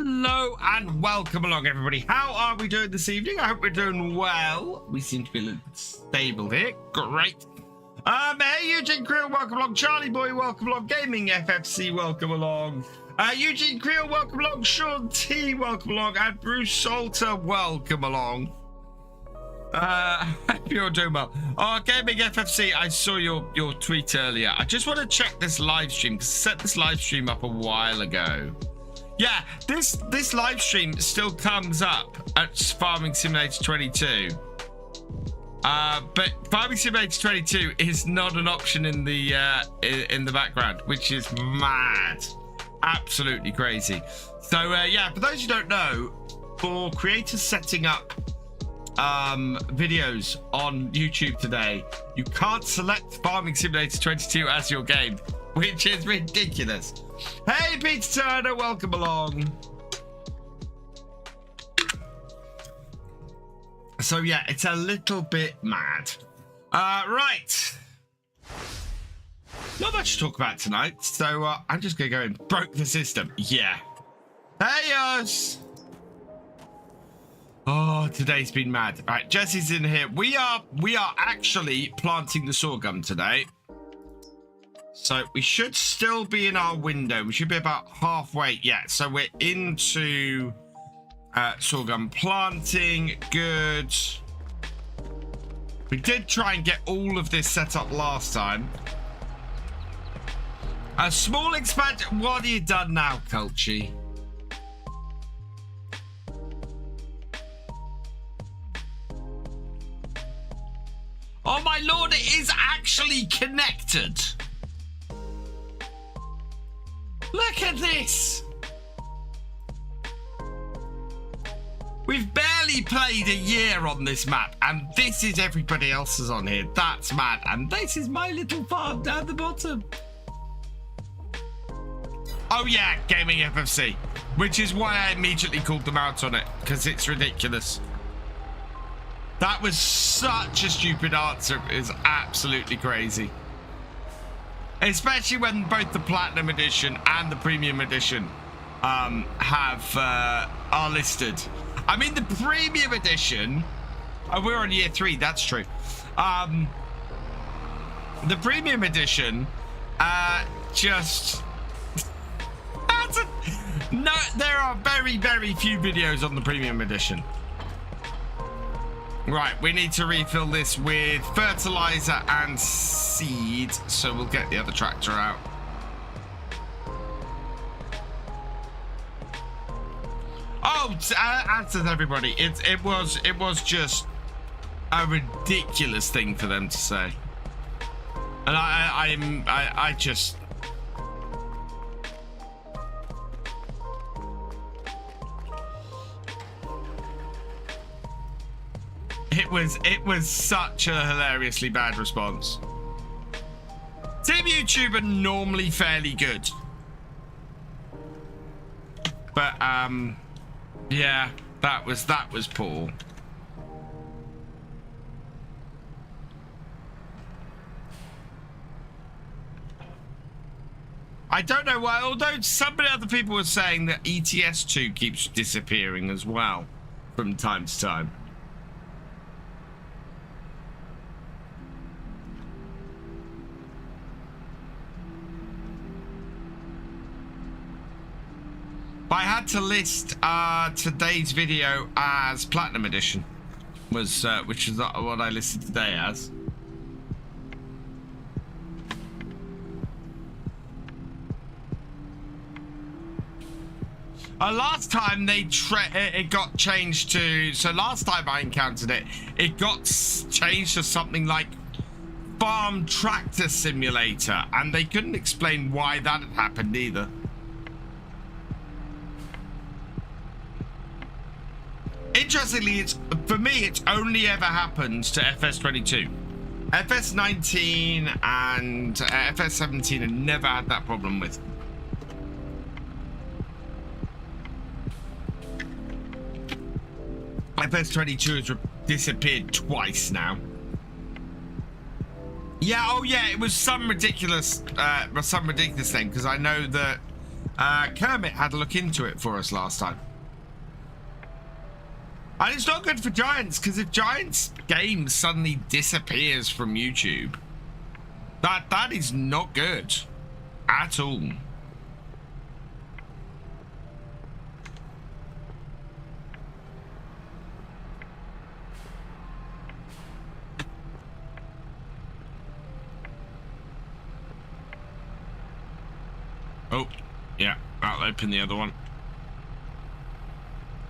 Hello and welcome along, everybody. How are we doing this evening? I hope we're doing well. We seem to be a little stable here. Great. Hey, Eugene Creel, welcome along. Charlie Boy, welcome along. Gaming FFC, welcome along. Eugene Creel, welcome along. Sean T, welcome along. And Bruce Salter, welcome along. Hope you're doing well. Oh, Gaming FFC, I saw your tweet earlier. I just want to check this live stream because I set this live stream up a while ago. Yeah, this live stream still comes up at Farming Simulator 22. But Farming Simulator 22 is not an option in the background, which is mad. Absolutely crazy. So yeah, for those who don't know, for creators setting up videos on YouTube today, you can't select Farming Simulator 22 as your game, which is ridiculous. Hey, Peter Turner, welcome along. So yeah, it's a little bit mad. Right. Not much to talk about tonight, so I'm just gonna go and broke the system. Yeah. Hey, us. Oh, today's been mad. All right, Jesse's in here. We are actually planting the sorghum today. So we should still be in our window. We should be about halfway. Yeah, so we're into sorghum planting. Good. We did try and get all of this set up last time. A small expansion. What have you done now, Culchi? Oh my lord, it is actually connected. Look at this. We've barely played a year on this map, and this is everybody else's on here. That's mad. And this is my little farm down the bottom. Oh yeah, Gaming FFC, which is why I immediately called them out on it, because it's ridiculous. That was such a stupid answer. It is absolutely crazy. Especially when both the Platinum Edition and the Premium Edition are listed. I mean, the Premium Edition... Oh, we're on year 3, that's true. The Premium Edition just... No, there are very, very few videos on the Premium Edition. Right, we need to refill this with fertilizer and seed, so we'll get the other tractor out. Oh, as does everybody. It was just a ridiculous thing for them to say, and I just. It was such a hilariously bad response. Team YouTube are normally fairly good, but yeah, that was poor. I don't know why, although some other people were saying that ETS2 keeps disappearing as well from time to time. But I had to list today's video as Platinum Edition, which is what I listed today as. Last time it got changed to, so last time I encountered it, it got changed to something like Farm Tractor Simulator, and they couldn't explain why that had happened either. Interestingly, for me, it's only ever happened to FS22. FS19 and FS17 have never had that problem with. FS22 has disappeared twice now. Yeah, oh yeah, it was some ridiculous thing, because I know that Kermit had a look into it for us last time. And it's not good for Giants, because if Giants' game suddenly disappears from YouTube, that is not good at all. Oh, yeah, I'll open the other one.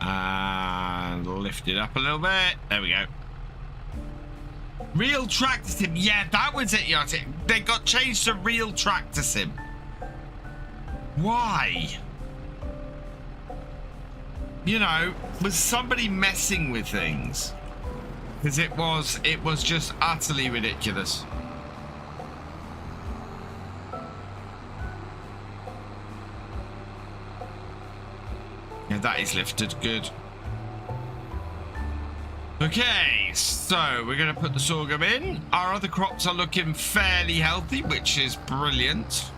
And lift it up a little bit. There we go. Real tractor sim. Yeah, that was it, Yachty. They got changed to real tractor sim. Why? You know, was somebody messing with things? Because it was just utterly ridiculous. Yeah, that is lifted. Good. Okay, so we're going to put the sorghum in. Our other crops are looking fairly healthy, which is brilliant.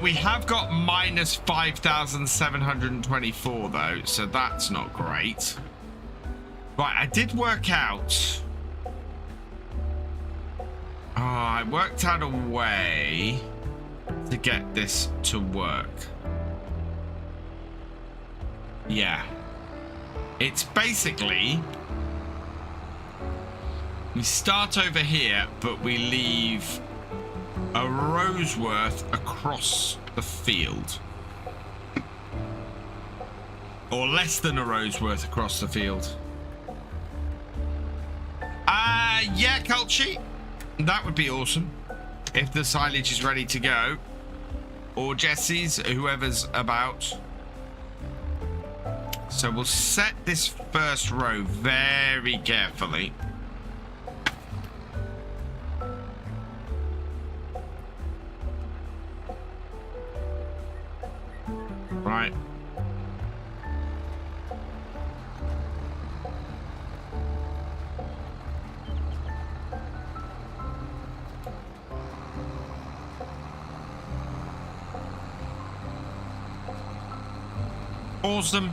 We have got minus 5,724 though, so that's not great. Right, I did work out. I worked out a way to get this to work. Yeah, it's basically we start over here, but we leave a row's worth across the field, or less than a row's worth across the field. Yeah, Culchy, that would be awesome if the silage is ready to go, or Jesse's, whoever's about. So we'll set this first row very carefully. Right. Awesome.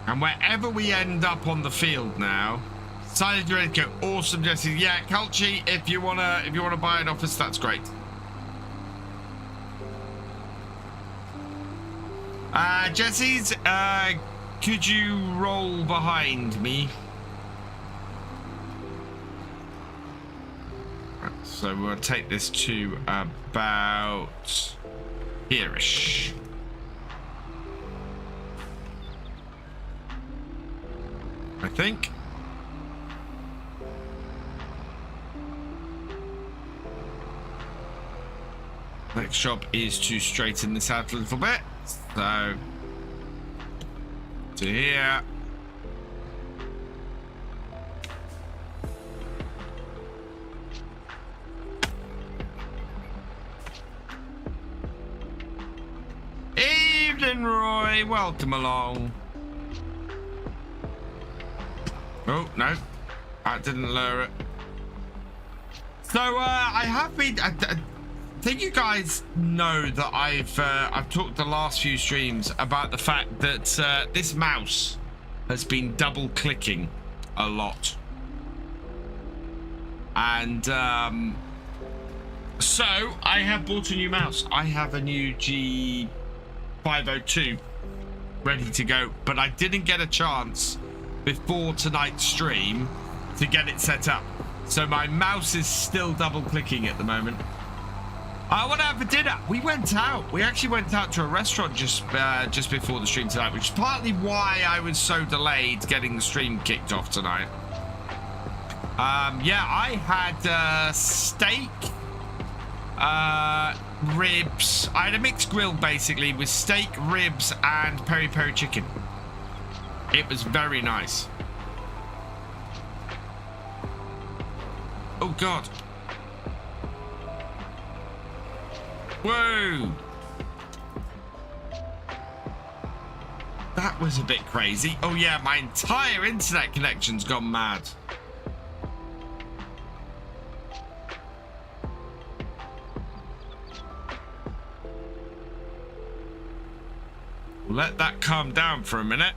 And wherever we end up on the field now, silage ready to go. Awesome, Jesse. Yeah, Culchy, if you wanna buy it off us, that's great. Jesse's, could you roll behind me? So we'll take this to about here-ish. I think. Next job is to straighten this out a little bit. So to here. Evening, Roy. Welcome along. Oh, no. I didn't lower it. So, I have been... I think you guys know that I've talked the last few streams about the fact that this mouse has been double-clicking a lot. And, so, I have bought a new mouse. I have a new G502 ready to go, but I didn't get a chance before tonight's stream to get it set up, so my mouse is still double clicking at the moment. What happened for dinner? We went out. We actually went out to a restaurant just before the stream tonight, which is partly why I was so delayed getting the stream kicked off tonight. Yeah, I had steak, ribs. I had a mixed grill basically with steak, ribs, and peri-peri chicken. It was very nice. Oh, God. That was a bit crazy. Oh yeah, my entire internet connection's gone mad. Let that calm down for a minute.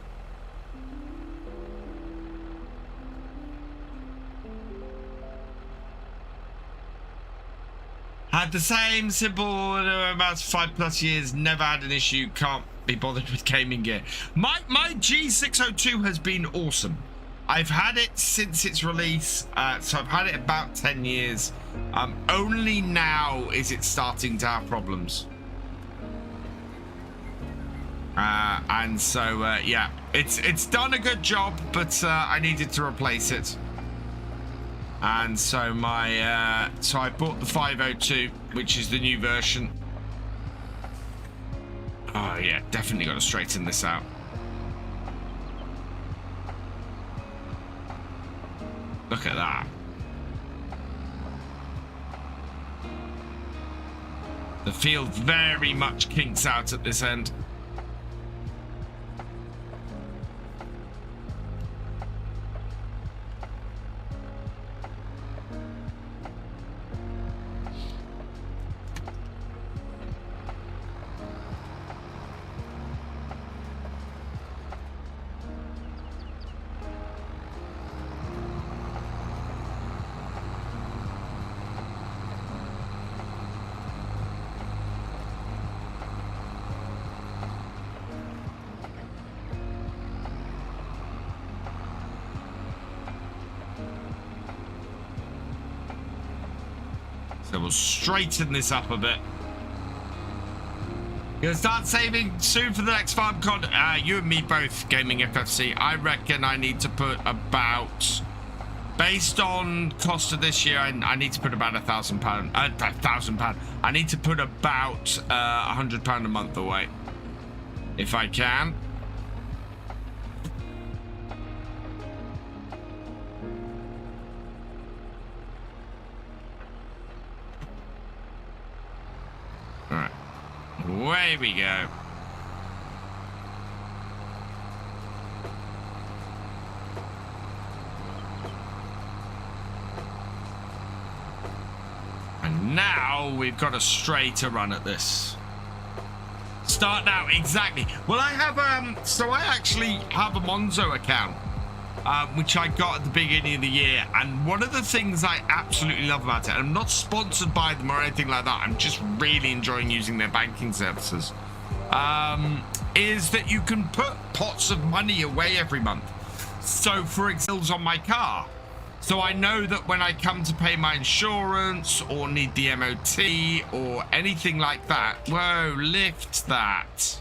Had the same simple about 5+ years, never had an issue, can't be bothered with gaming gear. My G602 has been awesome. I've had it since its release, so I've had it about 10 years. Only now is it starting to have problems. And so yeah, it's done a good job, but I needed to replace it. And so my so I bought the 502, which is the new version. Oh yeah, definitely got to straighten this out. Look at that. The field very much kinks out at this end. So we'll straighten this up a bit. Gonna start saving soon for the next farm con. You and me both, Gaming FFC. I reckon I need to put about, based on cost of this year, I need to put about £1,000. £1,000. I need to put about £100 a month away, if I can. Away we go. And now we've got a straighter run at this. Start now, exactly. Well, I have so I actually have a Monzo account, which I got at the beginning of the year, and one of the things I absolutely love about it, and I'm not sponsored by them or anything like that, I'm just really enjoying using their banking services, is that you can put pots of money away every month. So for example, on my car, so I know that when I come to pay my insurance or need the MOT or anything like that, whoa, lift that,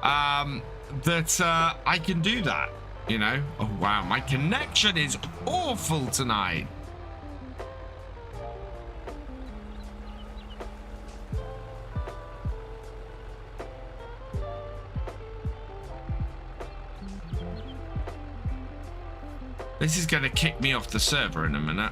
that I can do that. You know? Oh wow, my connection is awful tonight. This is going to kick me off the server in a minute.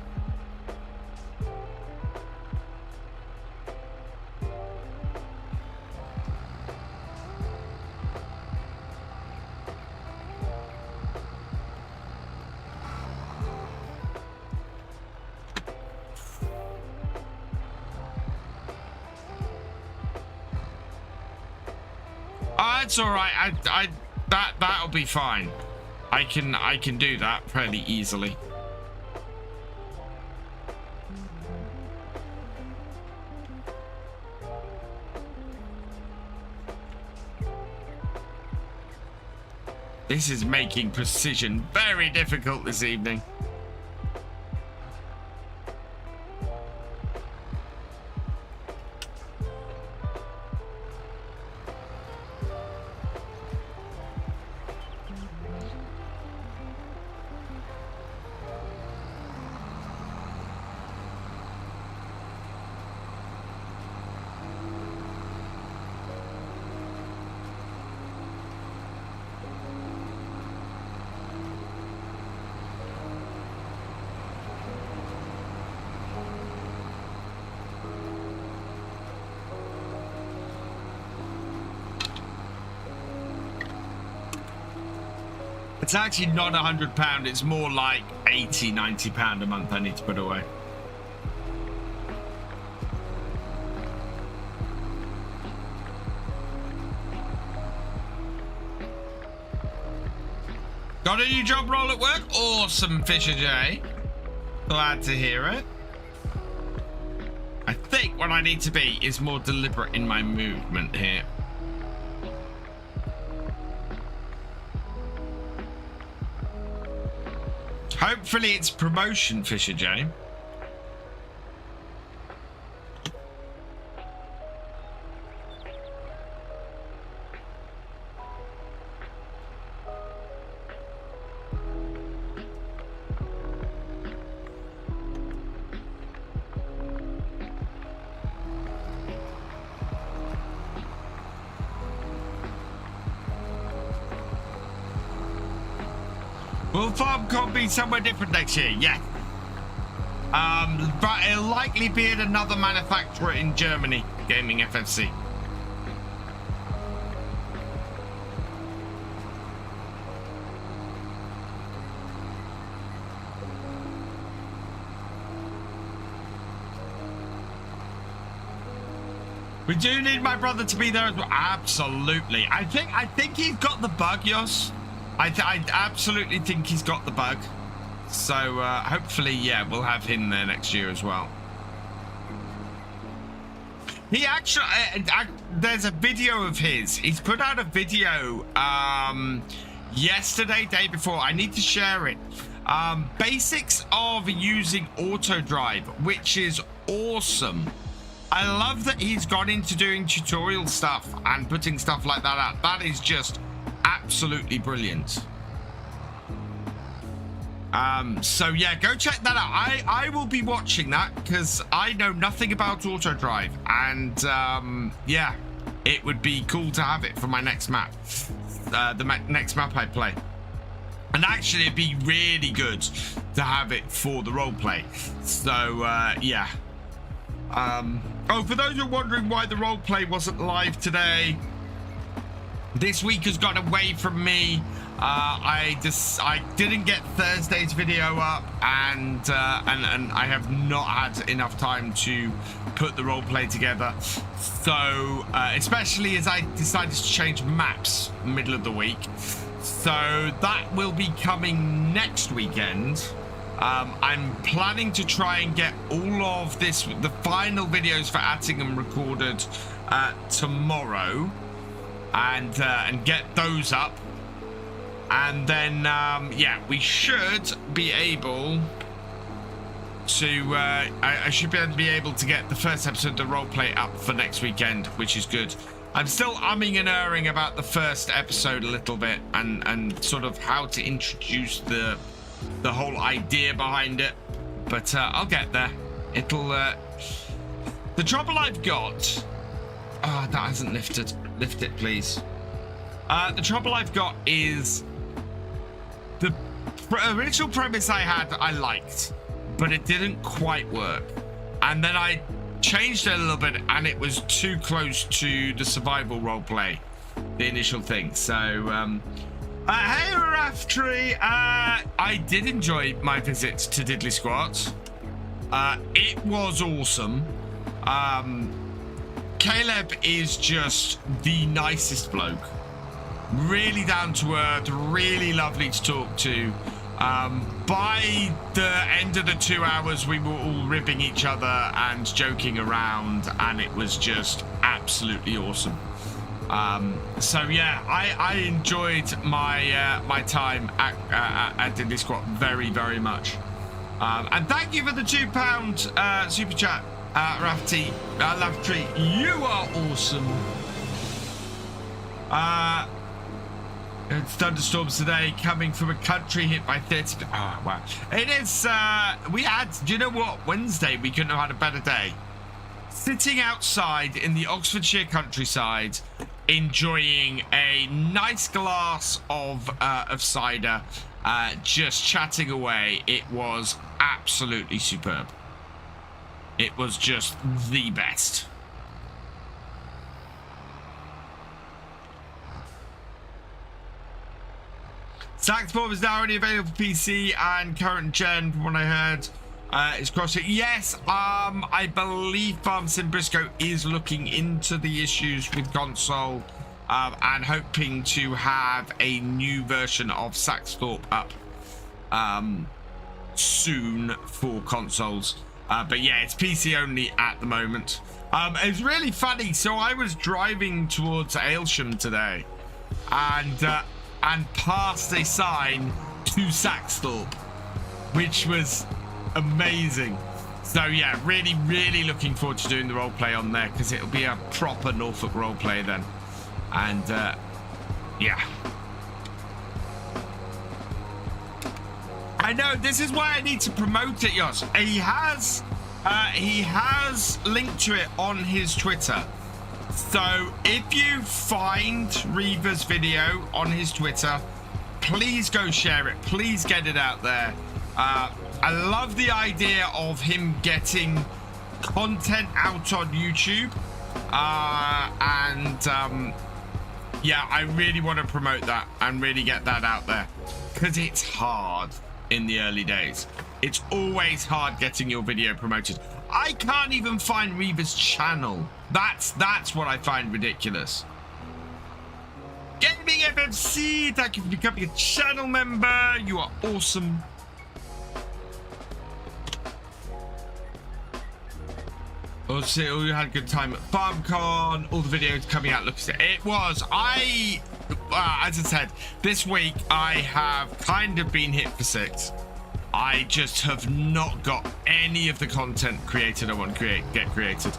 It's all right. That'll be fine. I can do that fairly easily. This is making precision very difficult this evening. It's actually not £100. It's more like £80, £90 a month I need to put away. Got a new job role at work? Awesome, Thefisherj. Glad to hear it. I think what I need to be is more deliberate in my movement here. Hopefully it's promotion, Thefisherj. Will FarmCatGR be somewhere different next year? Yeah. But it'll likely be at another manufacturer in Germany, Gaming FFC. We do need my brother to be there as well. Absolutely. I think he's got the bug, Yos. I absolutely think he's got the bug. So hopefully, yeah, we'll have him there next year as well. He actually, there's a video of his. He's put out a video yesterday, day before. I need to share it. Basics of using auto drive, which is awesome. I love that he's gone into doing tutorial stuff and putting stuff like that out. That is just absolutely brilliant. So yeah, go check that out. I will be watching that because I know nothing about auto drive, and yeah, it would be cool to have it for my next map, next map I play. And actually it'd be really good to have it for the roleplay. So yeah. Oh, for those who are wondering why the roleplay wasn't live today, this week has gone away from me. I didn't get Thursday's video up, and I have not had enough time to put the roleplay together. So especially as I decided to change maps middle of the week, so that will be coming next weekend. I'm planning to try and get all of the final videos for Attingham recorded tomorrow, and get those up, and then yeah, we should be able to I should be able to get the first episode of the roleplay up for next weekend, which is good. I'm still umming and erring about the first episode a little bit, and sort of how to introduce the whole idea behind it, but I'll get there. It'll the trouble I've got, that hasn't lifted. Lift it, please. The trouble I've got is the original premise I had I liked, but it didn't quite work, and then I changed it a little bit and it was too close to the survival roleplay, the initial thing. So hey Raftree, I did enjoy my visit to Diddly Squat. It was awesome. Caleb is just the nicest bloke, really down to earth, really lovely to talk to. By the end of the 2 hours, we were all ribbing each other and joking around, and it was just absolutely awesome. So yeah, I enjoyed my time at Diddly Squat very, very much. And thank you for the £2 super chat, Rafty. Raftree, you are awesome. It's thunderstorms today, coming from a country hit by 30. Oh wow! It is. We had. Do you know what? Wednesday we couldn't have had a better day. Sitting outside in the Oxfordshire countryside, enjoying a nice glass of cider, just chatting away. It was absolutely superb. It was just the best. Saxborn is now already available for PC and current gen, from what I heard. It's crossing. Yes, I believe Farmsim Briscoe is looking into the issues with console and hoping to have a new version of Saxthorpe up soon for consoles. But yeah, it's PC only at the moment. It's really funny. So I was driving towards Aylsham today and passed a sign to Saxthorpe, which was amazing. So yeah, really looking forward to doing the role play on there, because it'll be a proper Norfolk role play then. And yeah, I know this is why I need to promote it, Yoss. He has linked to it on his Twitter. So if you find Reaver's video on his Twitter, please go share it. Please get it out there. I love the idea of him getting content out on YouTube. Yeah, I really want to promote that and really get that out there, because it's hard in the early days. It's always hard getting your video promoted. I can't even find Reaver's channel. That's what I find ridiculous. Gaming FFC, thank you for becoming a channel member. You are awesome. Also, you had a good time at FarmCon. All the videos coming out. Look, it was. As I said, this week I have kind of been hit for 6. I just have not got any of the content created I want to get created.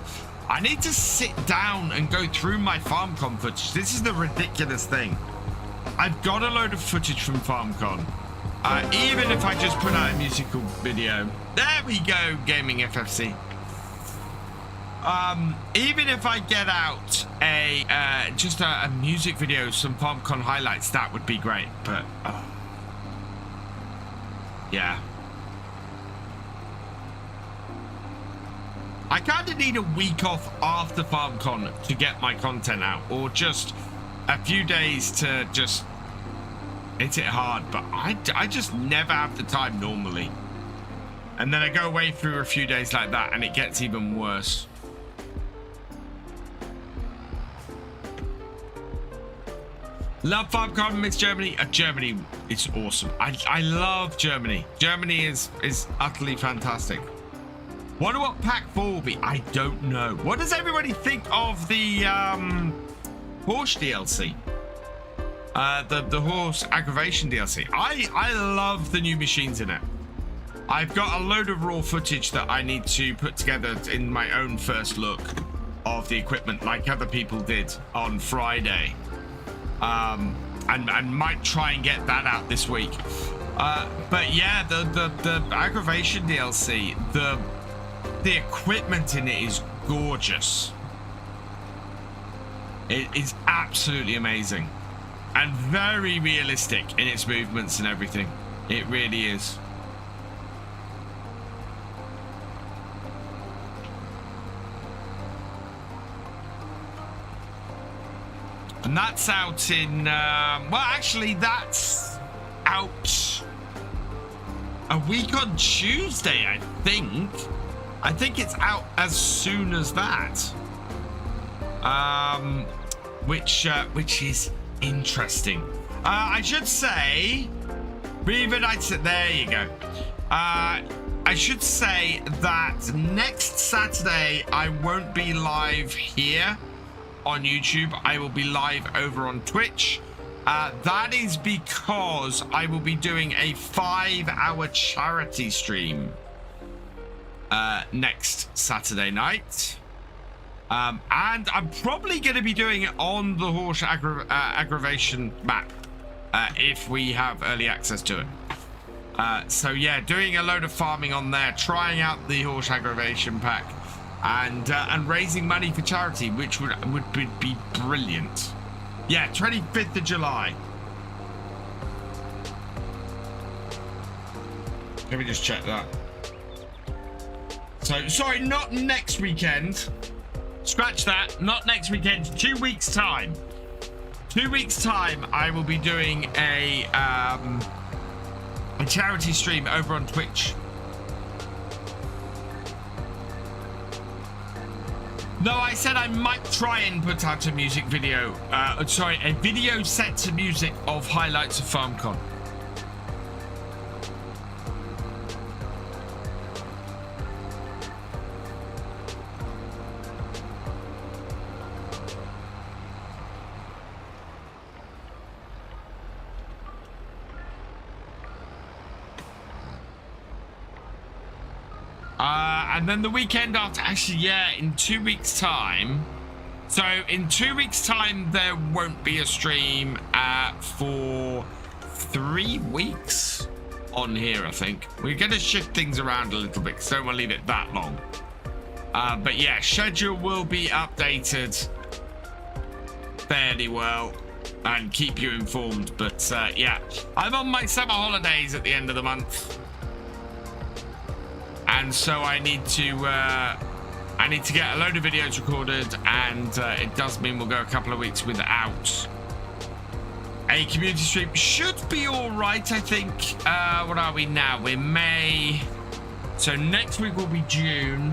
I need to sit down and go through my FarmCon footage. This is the ridiculous thing. I've got a load of footage from FarmCon. Even if I just put out a musical video. There we go, Gaming FFC. Even if I get out just a music video, some FarmCon highlights, that would be great. But yeah, I kind of need a week off after FarmCon to get my content out, or just a few days to just hit it hard. But I just never have the time normally, and then I go away for a few days like that, and it gets even worse. Love FarmCon, miss Germany. Germany is awesome. I love Germany. Germany is utterly fantastic. Wonder what pack 4 will be. I don't know. What does everybody think of the horse DLC? The horse aggravation DLC. I love the new machines in it. I've got a load of raw footage that I need to put together in my own first look of the equipment, like other people did on Friday. And might try and get that out this week. But yeah, the aggravation DLC, the equipment in it is gorgeous. It is absolutely amazing and very realistic in its movements and everything. It really is. And that's out in, well, actually, that's out a week on Tuesday, I think. I think it's out as soon as that. Which is interesting. I should say, there you go. I should say that next Saturday, I won't be live here on YouTube. I will be live over on Twitch. That is because I will be doing a 5-hour charity stream next Saturday night. And I'm probably going to be doing it on the horse aggravation map if we have early access to it. So yeah, doing a load of farming on there, trying out the horse aggravation pack, and raising money for charity, which would be brilliant. Yeah, 25th of July. Let me just check that. So, sorry, not next weekend. Scratch that. Not next weekend. 2 weeks' time. 2 weeks time, I will be doing a charity stream over on Twitch. No, I said I might try and put out a music video. Sorry, a video set to music of highlights of FarmCon. And then the weekend after, actually, yeah, in 2 weeks time. So in 2 weeks time, there won't be a stream for 3 weeks on here, I think. We're going to shift things around a little bit because I don't want to leave it that long. But yeah, schedule will be updated fairly well and keep you informed. But yeah, I'm on my summer holidays at the end of the month. And so I need to get a load of videos recorded, and it does mean we'll go a couple of weeks without a community stream. Should be all right, I think. What are we now? We're May. So next week will be June.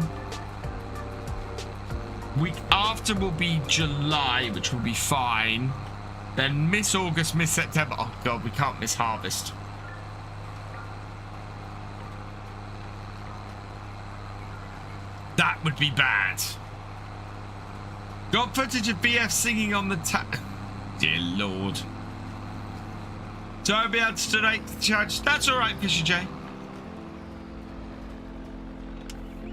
Week after will be July, which will be fine. Then miss August, miss September. Oh God, we can't miss harvest. That would be bad. Got footage of BF singing on the Dear Lord. So I'll be able to donate to the charge. That's all right, Thefisherj.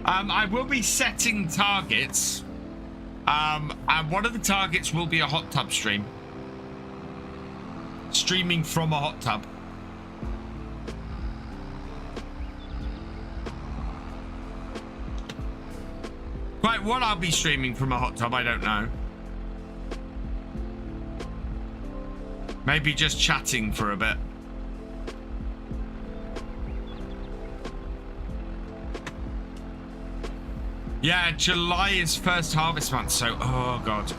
I will be setting targets. And one of the targets will be a hot tub stream. Streaming from a hot tub. Right, what I'll be streaming from a hot tub, I don't know. Maybe just chatting for a bit. Yeah, July is first harvest month, so oh God.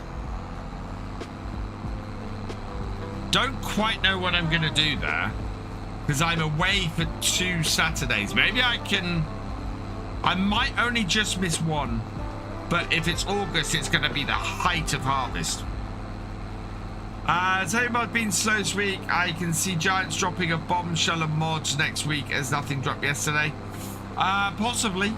Don't quite know what I'm gonna do there, because I'm away for 2 Saturdays. Maybe I might only just miss one. But if it's August, it's going to be the height of harvest. Tell you about being slow this week. I can see Giants dropping a bombshell of mods next week as nothing dropped yesterday. Possibly.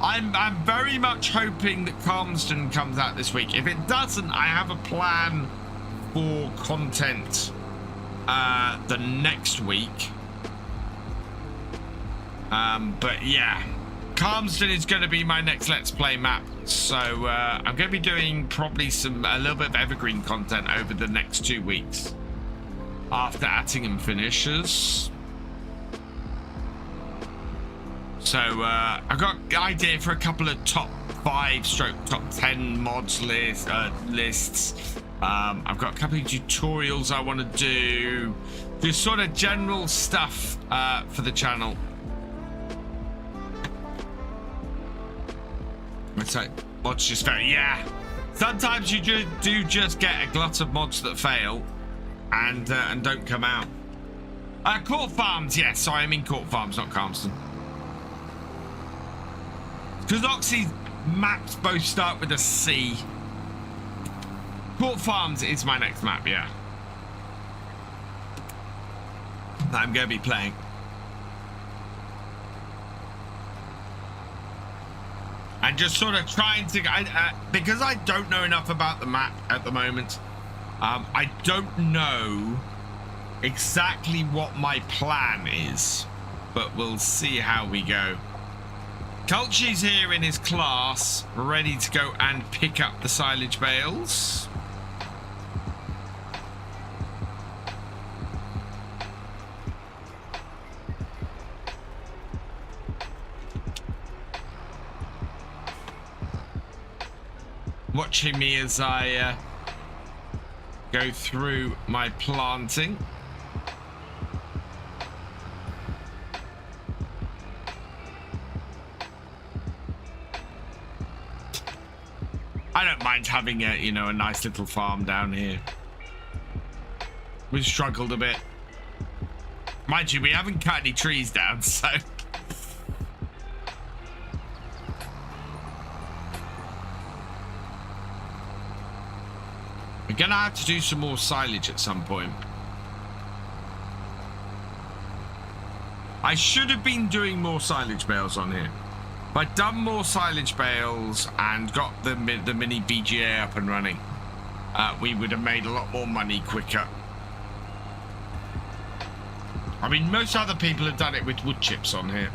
I'm very much hoping that Calmston comes out this week. If it doesn't, I have a plan for content the next week. But yeah. Calmston is going to be my next Let's Play map, so I'm going to be doing probably a little bit of evergreen content over the next 2 weeks after Attingham finishes. So I've got an idea for a couple of top 5/top 10 mods lists. I've got a couple of tutorials I want to do, just sort of general stuff for the channel. It's like mods just fail. Yeah, sometimes you do just get a glut of mods that fail and don't come out. Court Farms, yes. Sorry, I mean Court Farms, not Calmston. Because Oxy's maps both start with a C. Court Farms is my next map, yeah. That I'm going to be playing. And just sort of trying to, because I don't know enough about the map at the moment, I don't know exactly what my plan is, but we'll see how we go. Culchy's here in his class, ready to go and pick up the silage bales. Watching me as I go through my planting. I don't don't mind having a, you know, a nice little farm down here. We've struggled a bit. Mind you, we haven't cut any trees down, so... We're gonna have to do some more silage at some point. I should have been doing more silage bales on here. If I'd done more silage bales and got the mini BGA up and running, we would have made a lot more money quicker. I mean, most other people have done it with wood chips on here.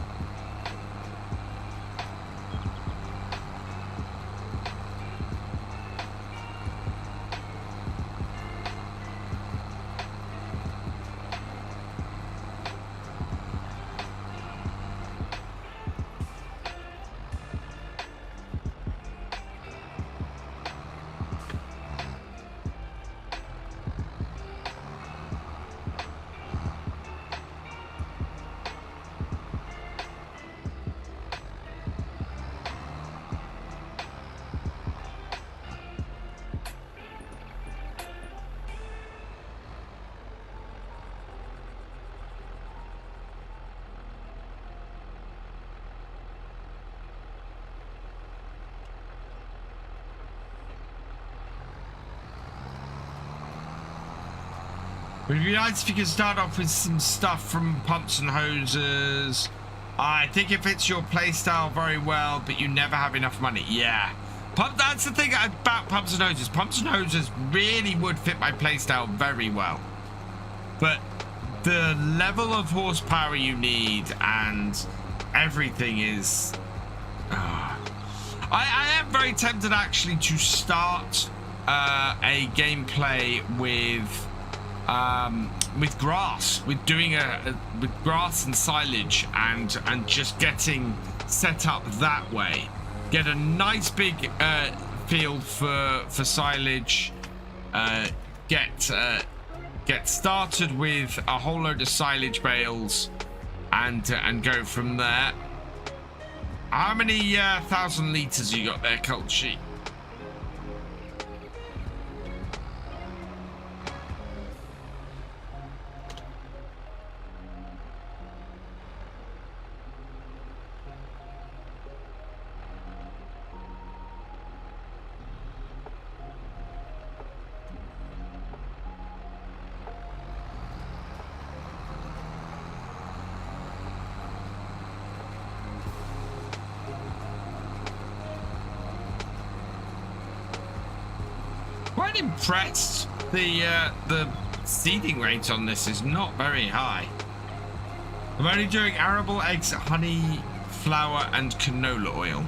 It would be nice if you could start off with some stuff from pumps and hoses. I think it fits your playstyle very well, but you never have enough money. Yeah. That's the thing about pumps and hoses. Pumps and hoses really would fit my playstyle very well. But the level of horsepower you need and everything is... I am very tempted actually to start a gameplay with grass, with doing with grass and silage, and just getting set up that way. Get a nice big field for silage. Get started with a whole load of silage bales, and go from there. How many 1,000 liters you got there, Cult Sheep? Quite impressed. The seeding rate on this is not very high. I'm only doing arable eggs, honey, flour, and canola oil.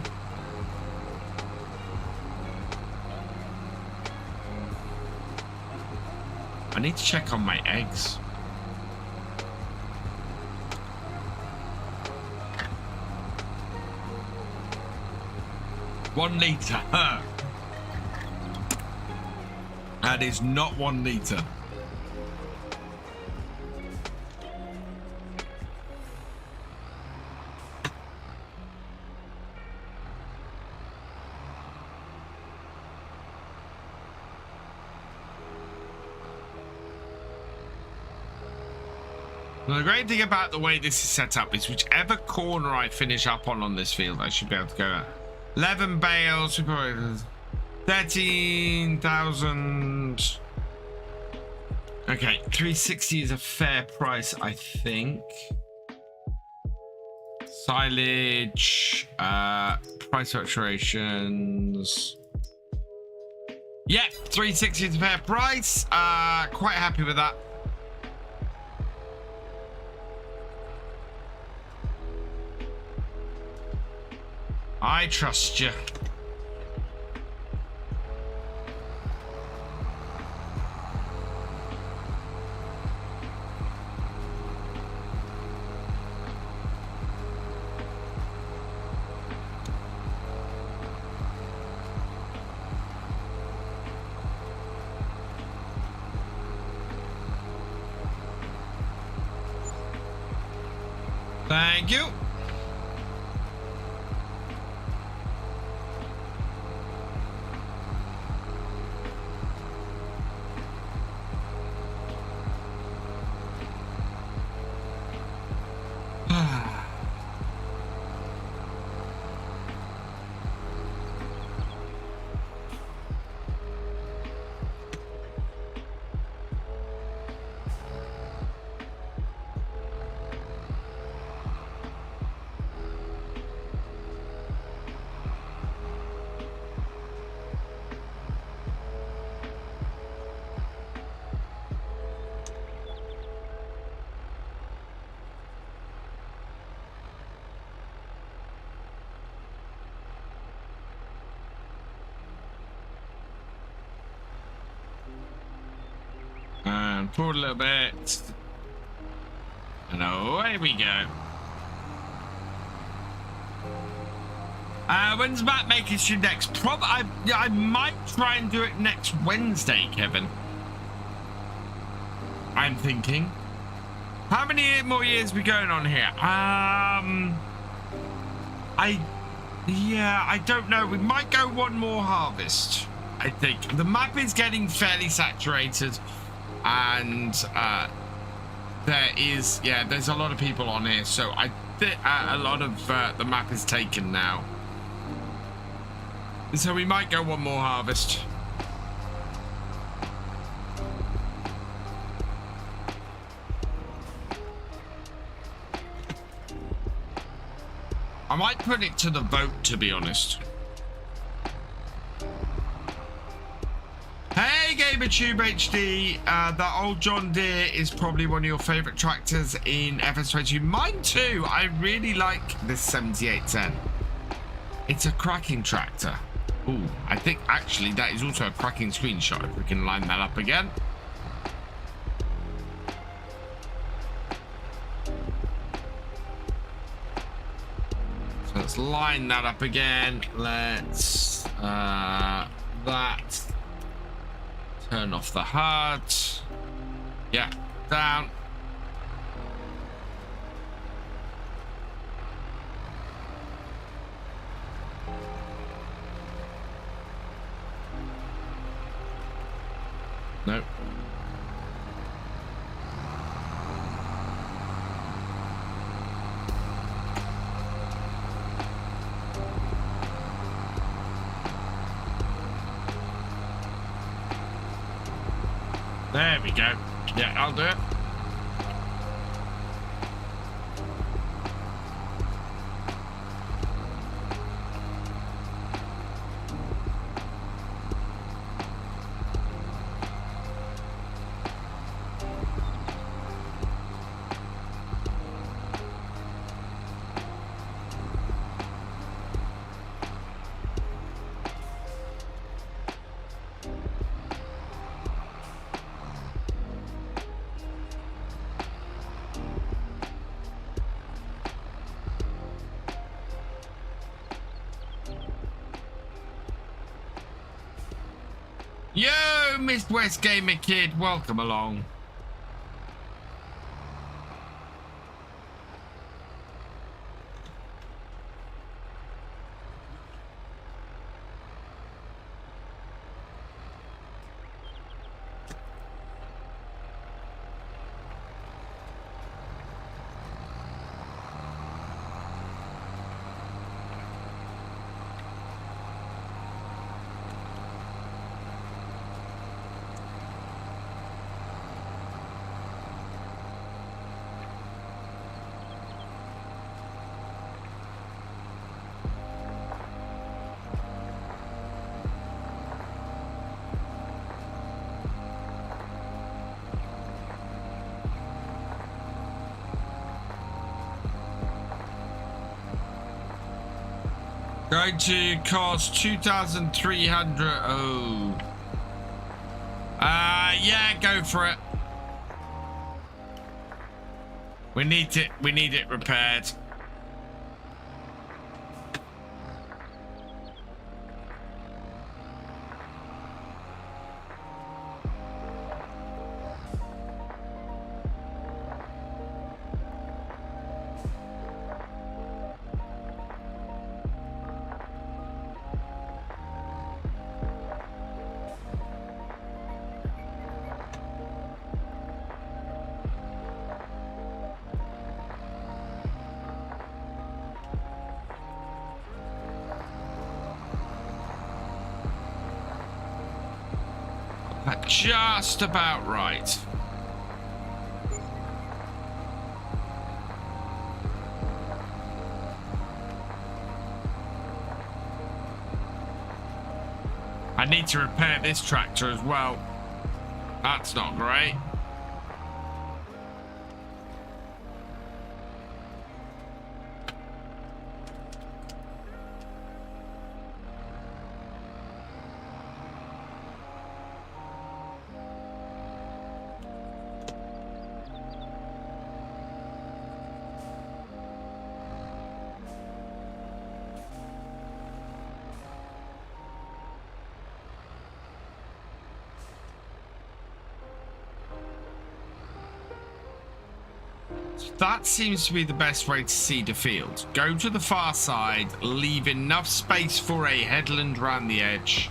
I need to check on my eggs. One litre. That is not 1 litre. Now, the great thing about the way this is set up is whichever corner I finish up on this field, I should be able to go at. 11 bales, 13,000. Okay, 360 is a fair price, I think. Silage, price fluctuations. Yep, 360 is a fair price. Quite happy with that. I trust you. Thank you. And forward a little bit. And away we go. When's Matt making stream next? I might try and do it next Wednesday, Kevin. I'm thinking. How many more years are we going on here? I don't know. We might go one more harvest. I think the map is getting fairly saturated, and there's a lot of people on here, so I think a lot of the map is taken now. So we might go one more harvest. I might put it to the vote, to be honest. Hey, GamerTube HD. That old John Deere is probably one of your favorite tractors in FS22. Mine too. I really like this 7810. It's a cracking tractor. Ooh, I think actually that is also a cracking screenshot if we can line that up again. So let's line that up again. Let's that turn off the HUD. Yeah, down. Nope. There we go. Yeah, I'll do it. Yo, Midwest Gamer Kid, welcome along. Going to cost 2,300. Oh. Yeah, go for it. We need it repaired. Just about right. I need to repair this tractor as well. That's not great. That seems to be the best way to seed a field. Go to the far side, leave enough space for a headland around the edge.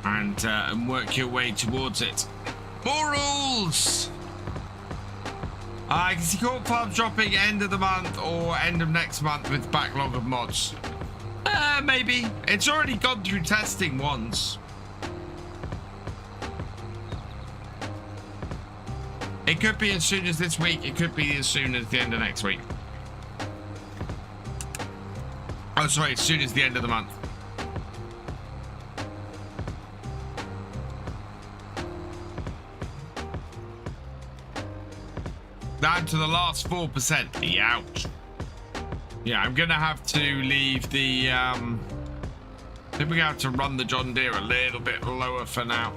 And work your way towards it. More rules! I can see corp farms dropping end of the month or end of next month with backlog of mods. Maybe. It's already gone through testing once. It could be as soon as this week. It could be as soon as the end of next week. Oh, sorry, as soon as the end of the month. Down to the last 4%. Ouch. Yeah, I'm gonna have to leave the I think we have to run the John Deere a little bit lower for now.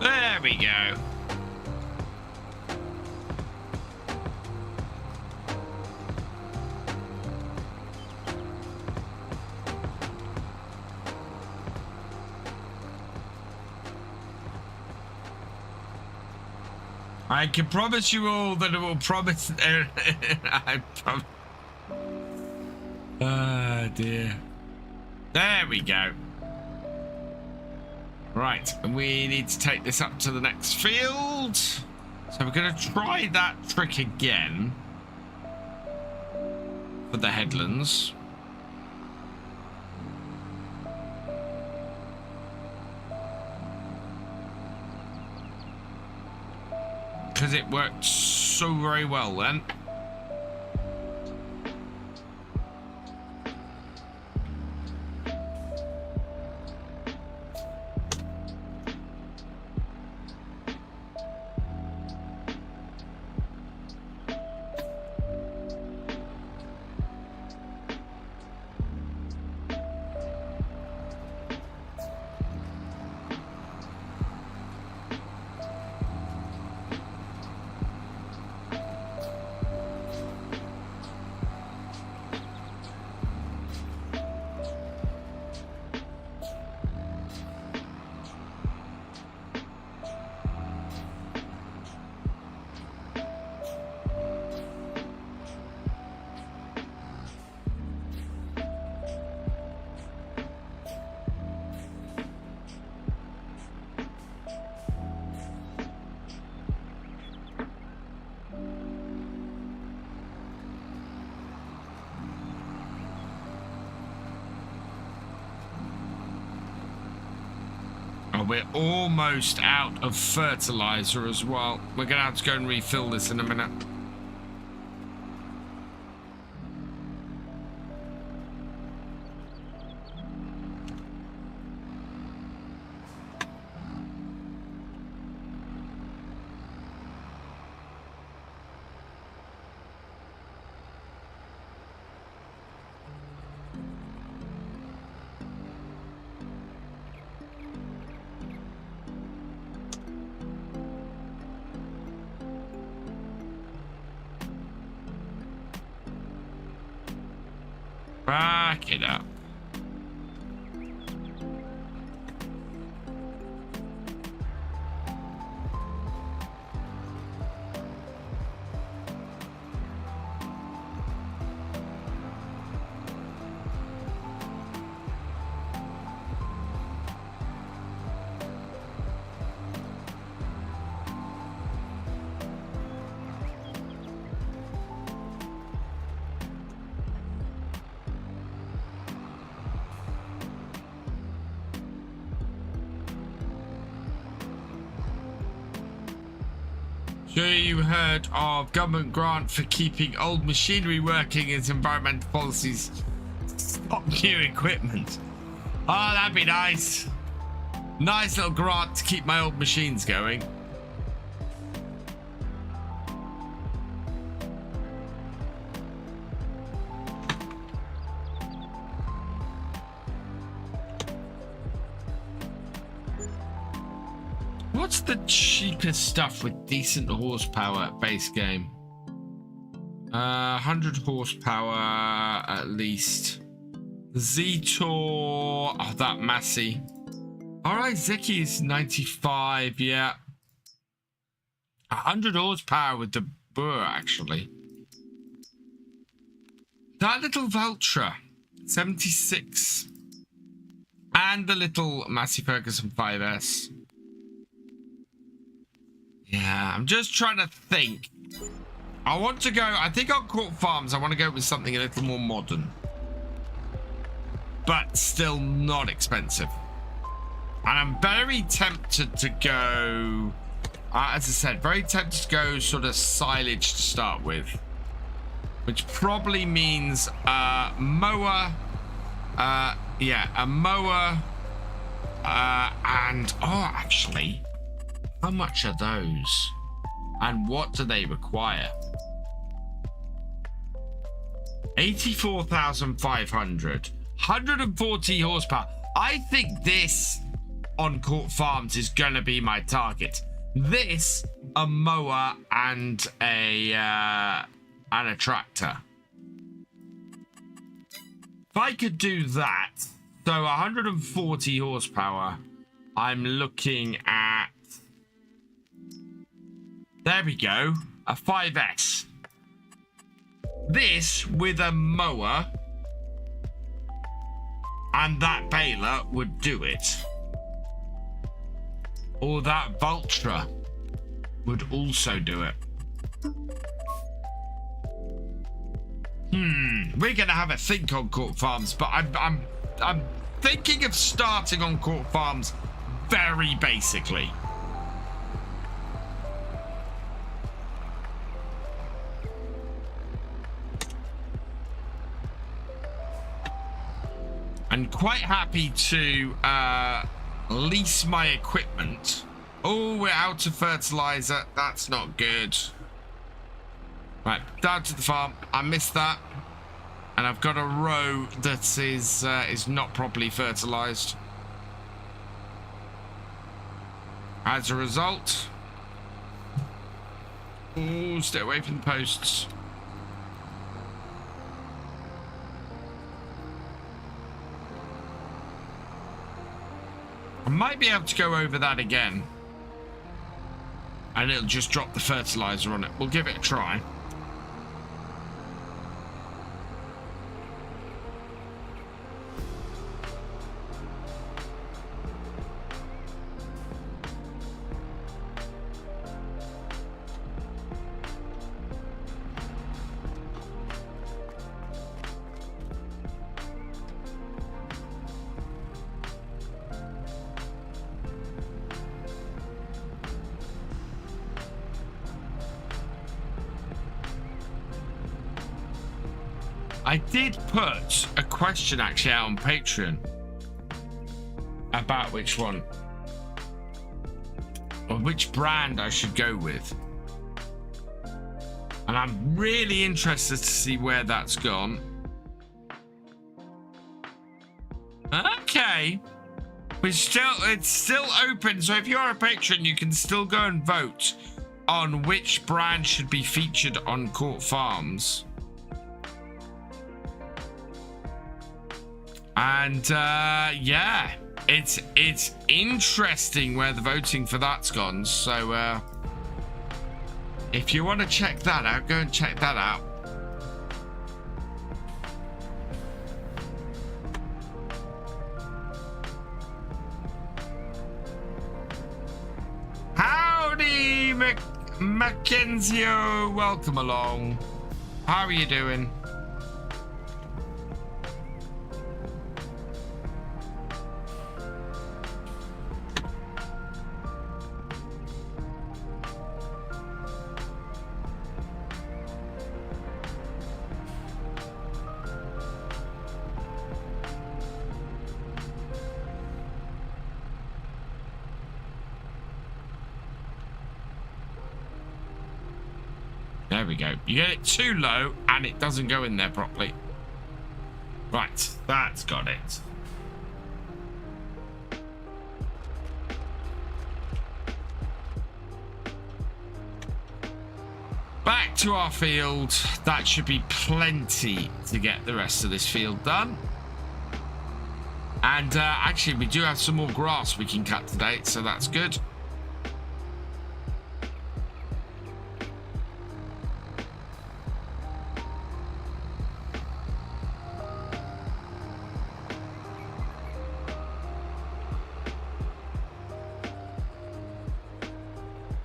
There we go. I can promise you all that it will promise. I promise. Oh dear. There we go. Right, we need to take this up to the next field. So we're going to try that trick again for the headlands. Because it worked so very well then. We're almost out of fertilizer as well. We're gonna have to go and refill this in a minute. Back it up. Sure you heard of government grant for keeping old machinery working as environmental policies stop new equipment. Oh, that'd be nice. Nice little grant to keep my old machines going. What's the cheapest stuff with decent horsepower base game? 100 horsepower at least. Zetor. Oh, that Massey. All right, Zicky's 95. Yeah. 100 horsepower with the Burr, actually. That little Valtra. 76. And the little Massey Ferguson 5S. Yeah, I'm just trying to think. I want to go, I think on Court Farms, I want to go with something a little more modern. But still not expensive. And I'm very tempted to go, as I said, very tempted to go sort of silage to start with. Which probably means mower. Yeah, a mower. And, oh, actually, how much are those? And what do they require? 84,500. 140 horsepower. I think this on Court Farms is going to be my target. This, a mower, and a tractor. If I could do that, so 140 horsepower, I'm looking at, there we go, a 5S. This with a mower and that baler would do it. Or that Valtra would also do it. We're gonna have a think on Court Farms, but I'm thinking of starting on Court Farms very basically. I'm quite happy to lease my equipment. Oh, we're out of fertilizer. That's not good. Right, down to the farm. I missed that. And I've got a row that is not properly fertilized. As a result... Oh, stay away from the posts. I might be able to go over that again. And it'll just drop the fertilizer on it. We'll give it a try. I did put a question actually out on Patreon about which one or which brand I should go with. And I'm really interested to see where that's gone. Okay. It's still open. So if you're a patron, you can still go and vote on which brand should be featured on Court Farms. And yeah, it's interesting where the voting for that's gone. So if you want to check that out, go and check that out. Howdy, Mackenzie, welcome along. How are you doing? There we go. You get it too low and it doesn't go in there properly. Right, that's got it. back to our field. That should be plenty to get the rest of this field done. And actually, we do have some more grass we can cut today, so that's good.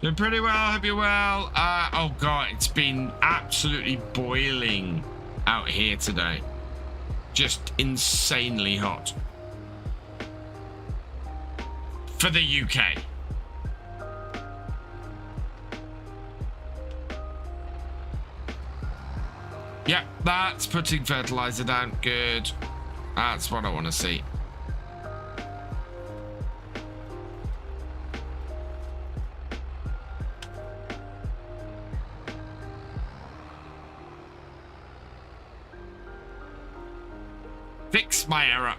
Doing pretty well, hope you're well. Oh god, it's been absolutely boiling out here today. Just insanely hot. For the UK. Yep, that's putting fertilizer down. Good. That's what I want to see. Fix my error.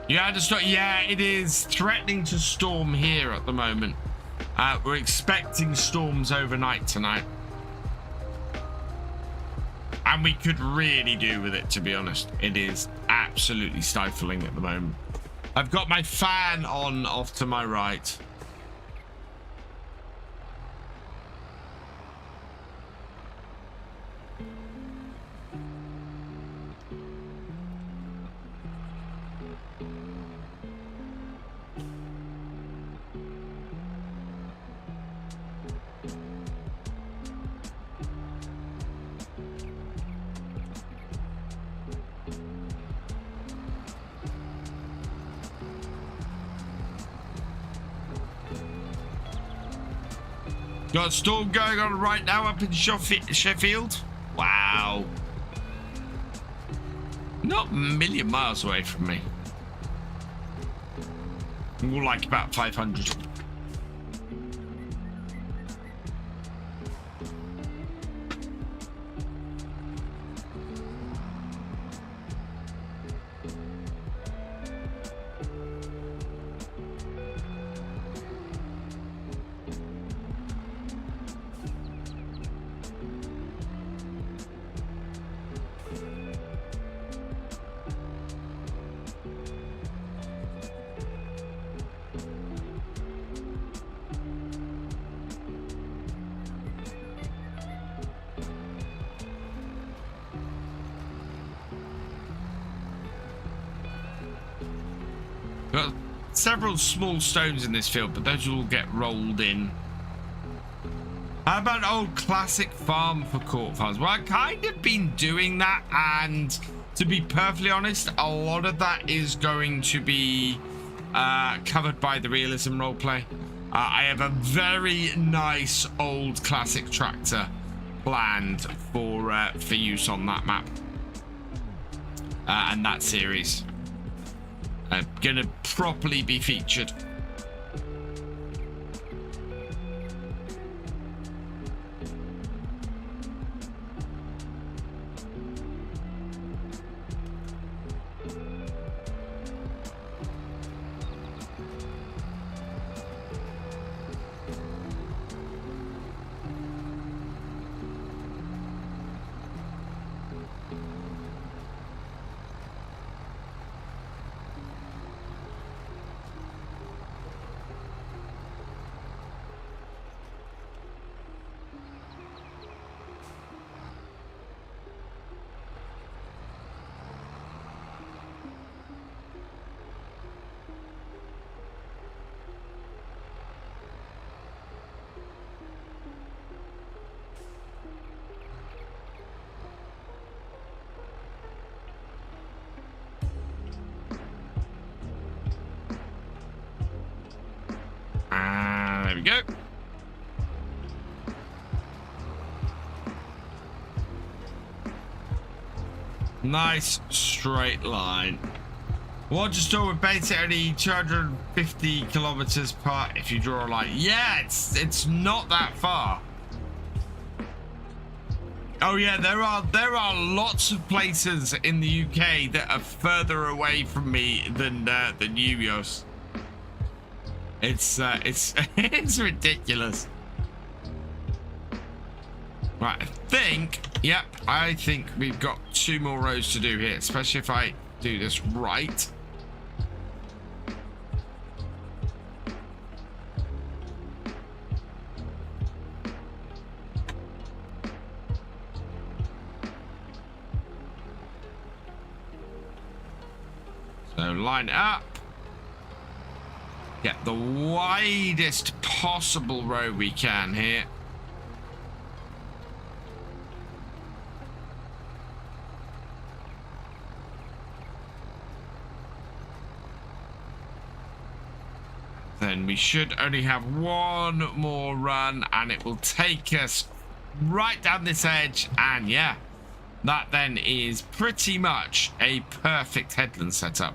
Yeah, yeah, it is threatening to storm here at the moment. We're expecting storms overnight tonight. And we could really do with it, to be honest. It is absolutely stifling at the moment. I've got my fan on off to my right. Got a storm going on right now up in Sheffield. Wow. Not a million miles away from me. More like about 500. Got several small stones in this field, but those will get rolled in. How about an old classic farm for court farms? Well, I've kind of been doing that, and to be perfectly honest, a lot of that is going to be covered by the realism roleplay. I have a very nice old classic tractor planned for use on that map and that series. Gonna properly be featured. There we go. Nice straight line. What to store with base only 250 kilometers per if you draw a line. Yeah, it's not that far. Oh yeah, there are lots of places in the UK that are further away from me than you, Yos. It's it's ridiculous. Right, I think we've got 2 more rows to do here, especially if I do this right. So line up. Get the widest possible row we can here. Then we should only have 1 more run and it will take us right down this edge. And yeah, that then is pretty much a perfect headland setup.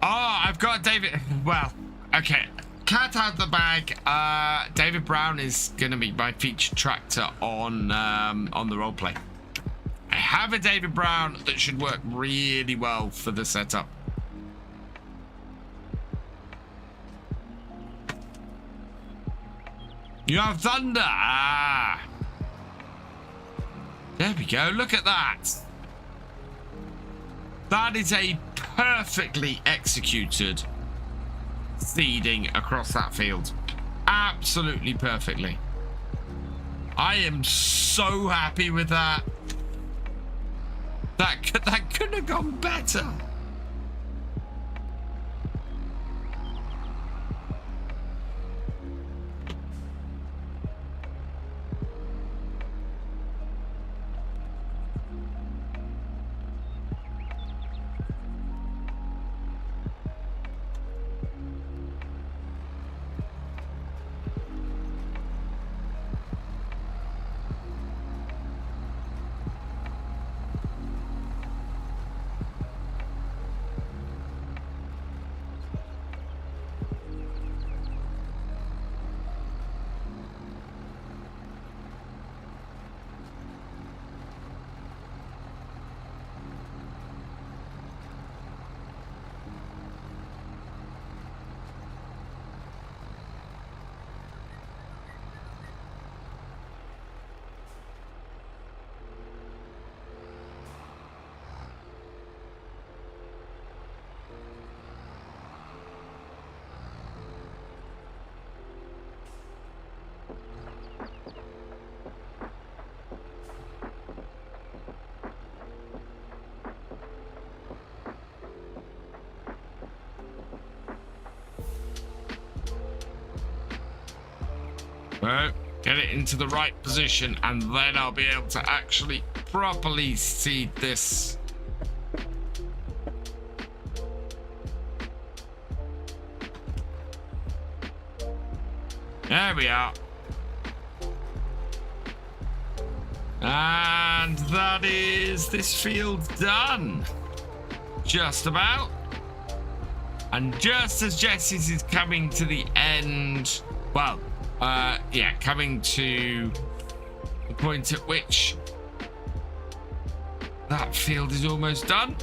Oh, I've got David. Well, okay. Cat out the bag. David Brown is going to be my featured tractor on the roleplay. I have a David Brown that should work really well for the setup. You have thunder. Ah. There we go. Look at that. That is a perfectly executed seeding across that field. Absolutely perfectly. I am so happy with that. That couldn't have gone better. Well, get it into the right position and then I'll be able to actually properly seed this. There we are. And that is this field done. Just about. And just as Jesse's is coming to the end, well, yeah, coming to the point at which that field is almost done.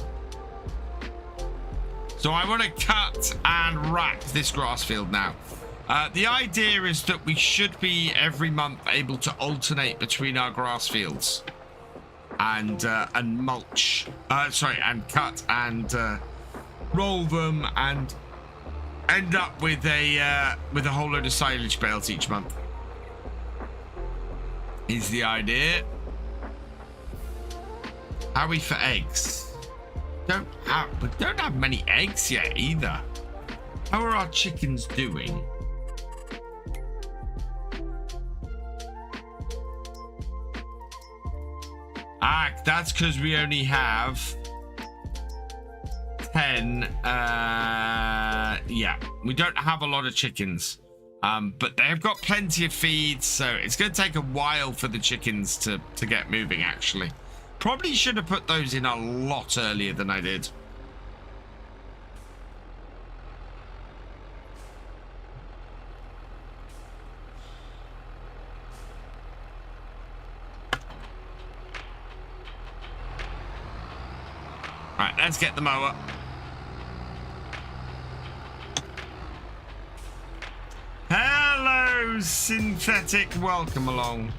So I want to cut and wrap this grass field now. The idea is that we should be every month able to alternate between our grass fields and mulch. And cut and roll them and end up with a whole load of silage bales each month. Is the idea. How are we for eggs? We don't have many eggs yet either. How are our chickens doing? Ah, that's because we only have 10. Yeah, we don't have a lot of chickens. But they've got plenty of feeds, so it's going to take a while for the chickens to get moving, actually. Probably should have put those in a lot earlier than I did. Right, let's get the mower. Hello, Synthetic. Welcome along.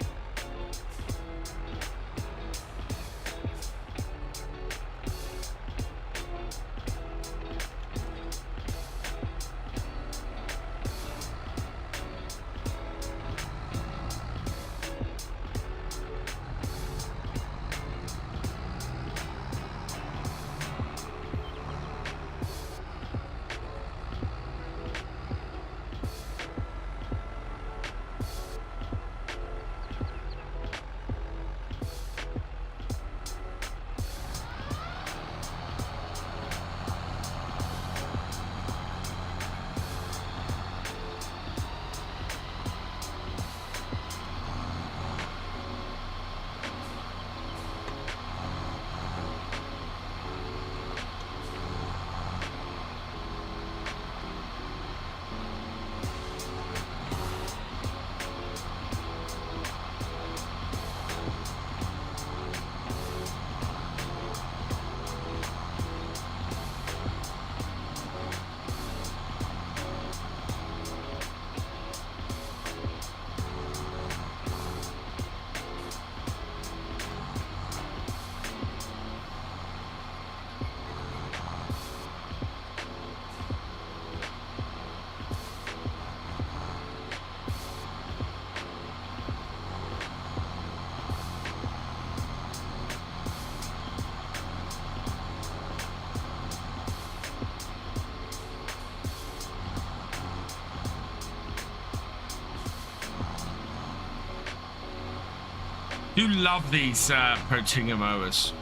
Do love these Protinga mowers.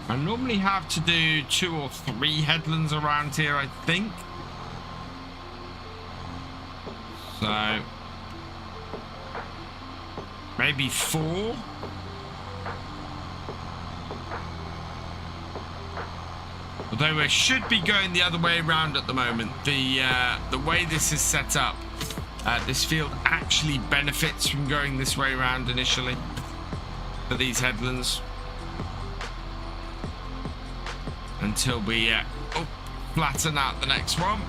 I normally have to do 2 or 3 headlands around here, I think. So maybe 4. Although I should be going the other way around at the moment. The way this is set up, this field actually benefits from going this way around initially for these headlands. Until we flatten out the next one.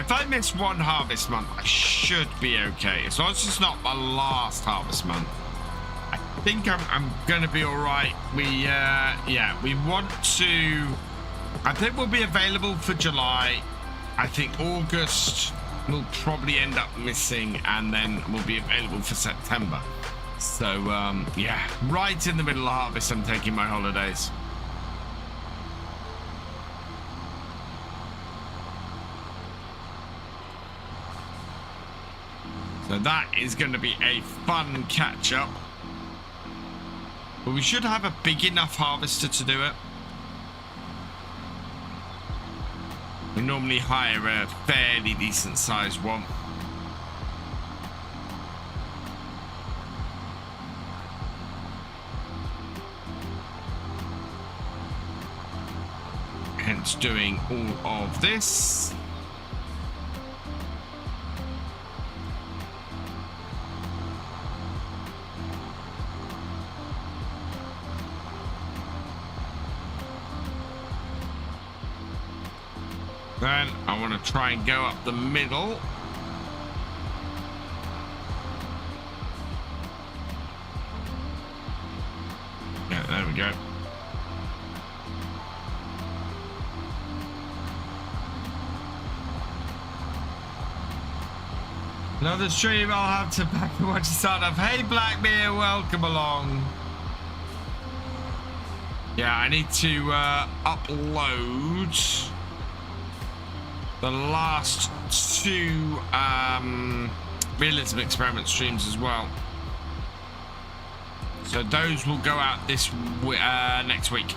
if I miss one harvest month, I should be okay. As long as it's not my last harvest month, I think I'm gonna be all right. Yeah, we want to. I think we'll be available for July. I think August we'll probably end up missing, and then we'll be available for September. So yeah, right in the middle of harvest, I'm taking my holidays. So that is going to be a fun catch up. But we should have a big enough harvester to do it. We normally hire a fairly decent sized one. Hence doing all of this. Then I want to try and go up the middle. Yeah, there we go. Another stream I'll have to back and watch the start of. Hey Blackbeard, welcome along. Yeah, I need to upload the last two realism experiment streams as well. So those will go out this next week.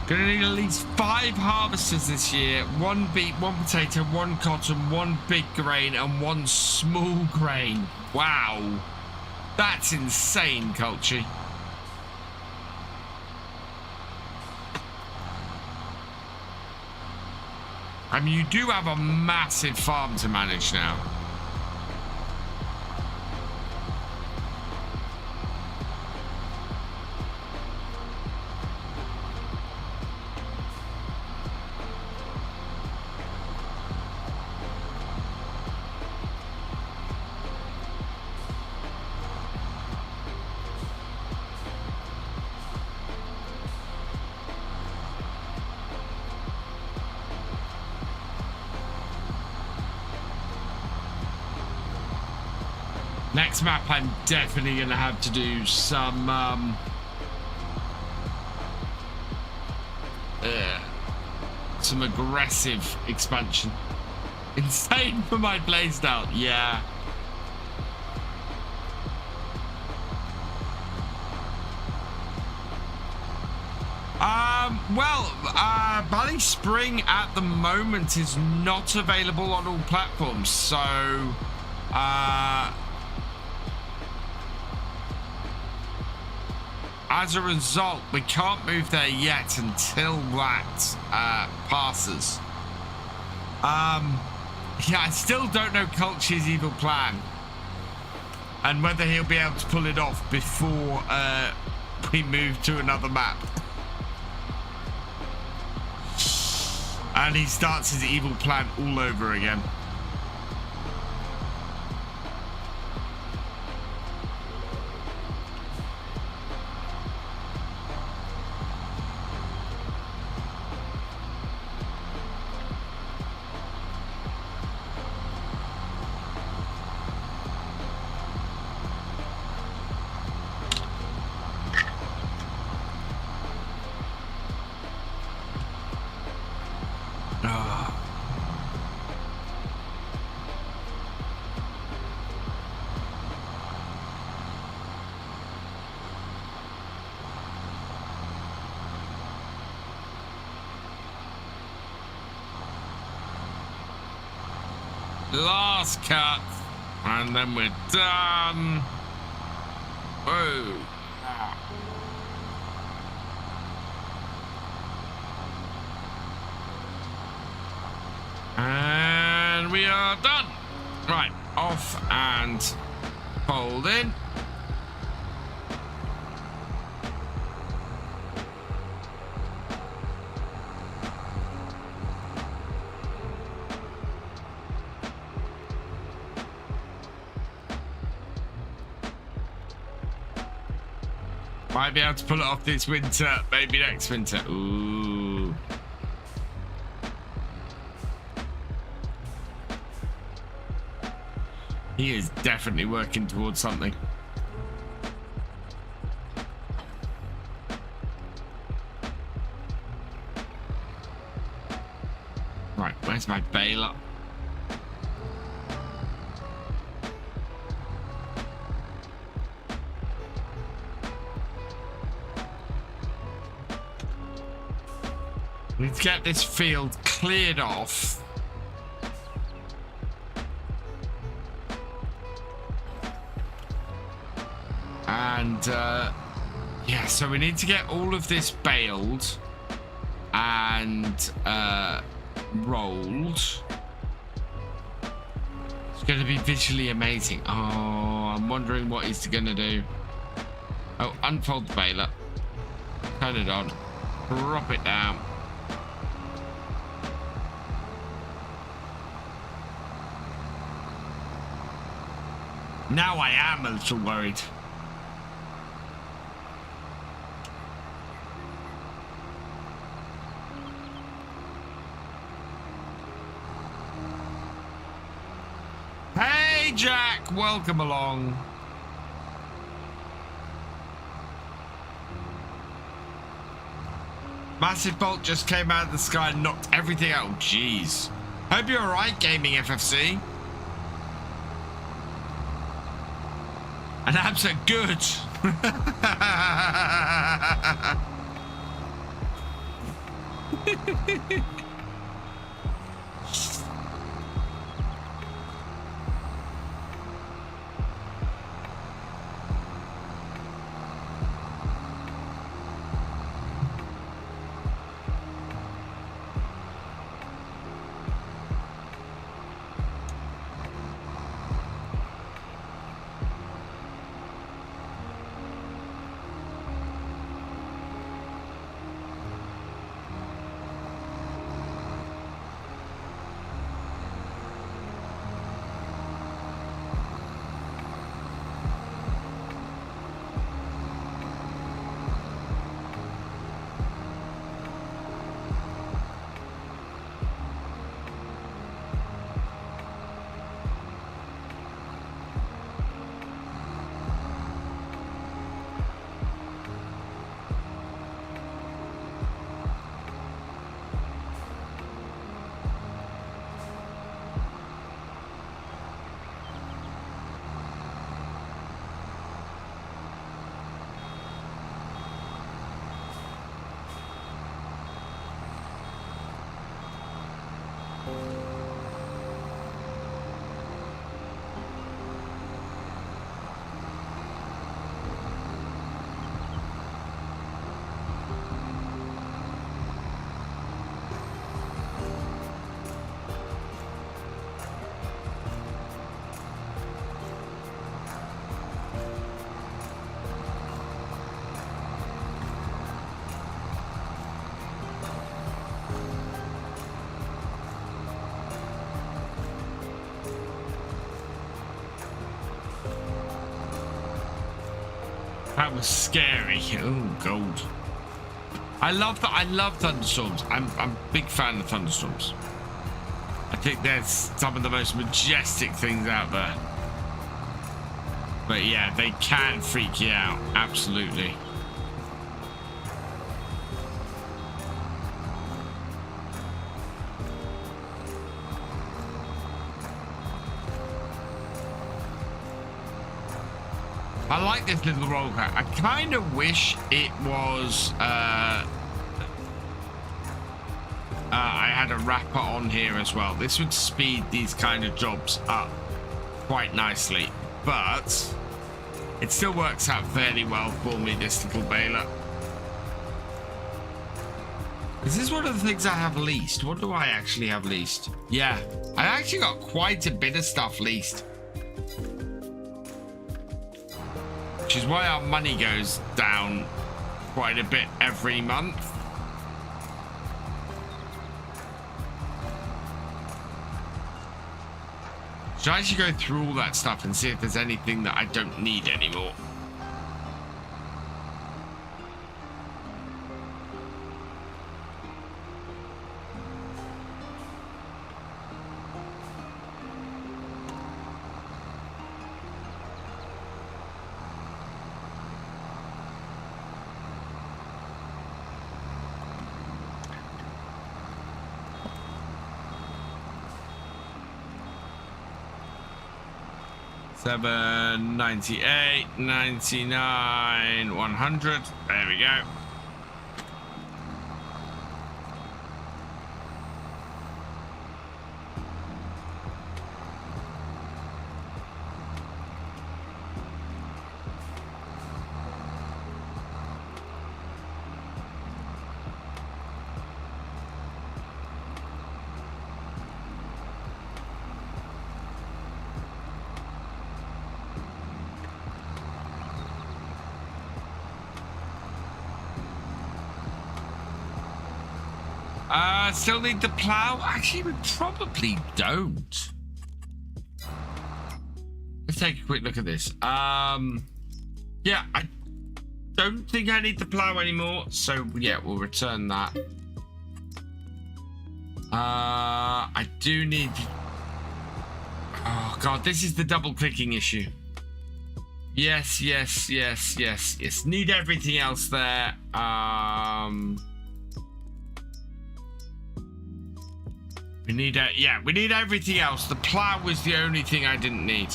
Gonna need at least 5 harvesters this year. 1 beet, 1 potato, 1 cotton, 1 big grain, and 1 small grain. Wow. That's insane, Culture. I mean, you do have a massive farm to manage now. Next map, I'm definitely going to have to do some aggressive expansion. Insane for my playstyle, yeah. Well, Bally Spring at the moment is not available on all platforms, so as a result, we can't move there yet until that passes. Yeah, I still don't know Culture's evil plan and whether he'll be able to pull it off before we move to another map. And he starts his evil plan all over again. Last cut. And then we're done. Whoa. And we are done. Right, off and fold in. Might be able to pull it off this winter, maybe next winter. Ooh. He is definitely working towards something. Right, where's my baler? We need to get this field cleared off. And yeah, so we need to get all of this baled and rolled. It's going to be visually amazing. Oh, I'm wondering what he's going to do. Oh, unfold the baler. Turn it on. Drop it down. Now I am a little worried. Hey Jack, welcome along. Massive bolt just came out of the sky and knocked everything out. Oh, jeez. Hope you're alright, Gaming FFC. And abs are good. That was scary. Oh, gold. I love that. I love thunderstorms. I'm a big fan of thunderstorms. I think they're some of the most majestic things out there. But yeah, they can freak you out. Absolutely. I like this little roll crack. I kind of wish it was I had a wrapper on here as well. This would speed these kind of jobs up quite nicely, but it still works out fairly well for me, this little baler. This is one of the things I have leased. What do I actually have leased? Yeah, I actually got quite a bit of stuff leased, which is why our money goes down quite a bit every month. Should I actually go through all that stuff and see if there's anything that I don't need anymore? Seven, 98, 99, 100. There we go. Still need the plow? Actually, we probably don't. Let's take a quick look at this. Yeah, I don't think I need the plow anymore. So, yeah, we'll return that. I do need... Oh, God, this is the double-clicking issue. Yes, yes, yes, yes, yes. Need everything else there. We need yeah, we need everything else. The plow was the only thing I didn't need.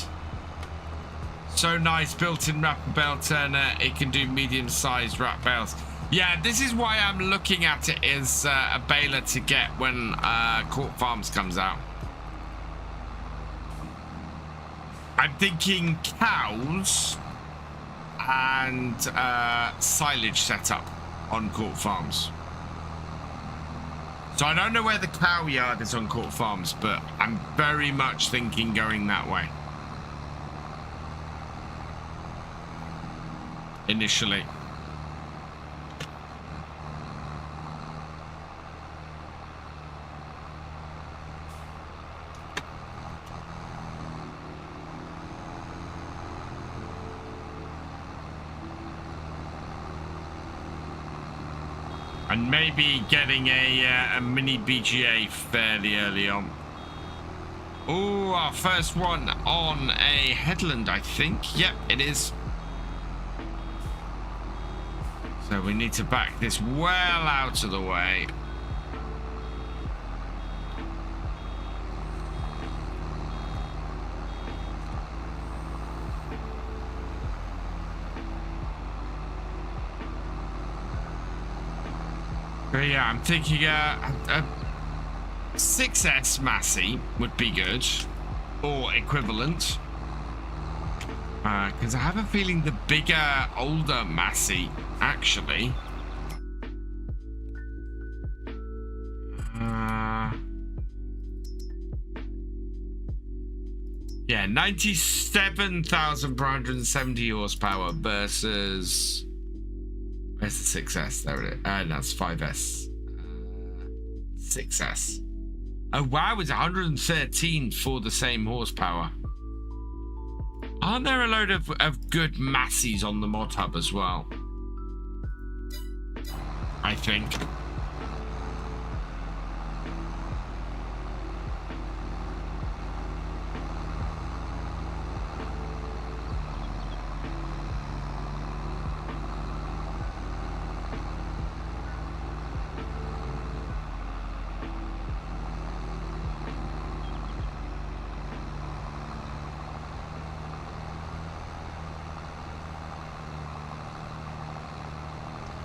So nice, built-in wrapper bale turner. It can do medium-sized wrap bales. Yeah, this is why I'm looking at it as a baler to get when Court Farms comes out. I'm thinking cows and silage setup on Court Farms. So I don't know where the cow yard is on Court Farms, but I'm very much thinking going that way. Initially. And maybe getting a mini BGA fairly early on. Oh, our first one on a headland, I think. Yep, it is. So we need to back this well out of the way. But yeah, I'm thinking a 6S Massey would be good, or equivalent. Because I have a feeling the bigger, older Massey, actually. Yeah, 97,470 horsepower versus... Where's the 6S? There it is. That's 5S. 6S. Oh, wow. It's 113 for the same horsepower. Aren't there a load of good Masseys on the mod hub as well? I think.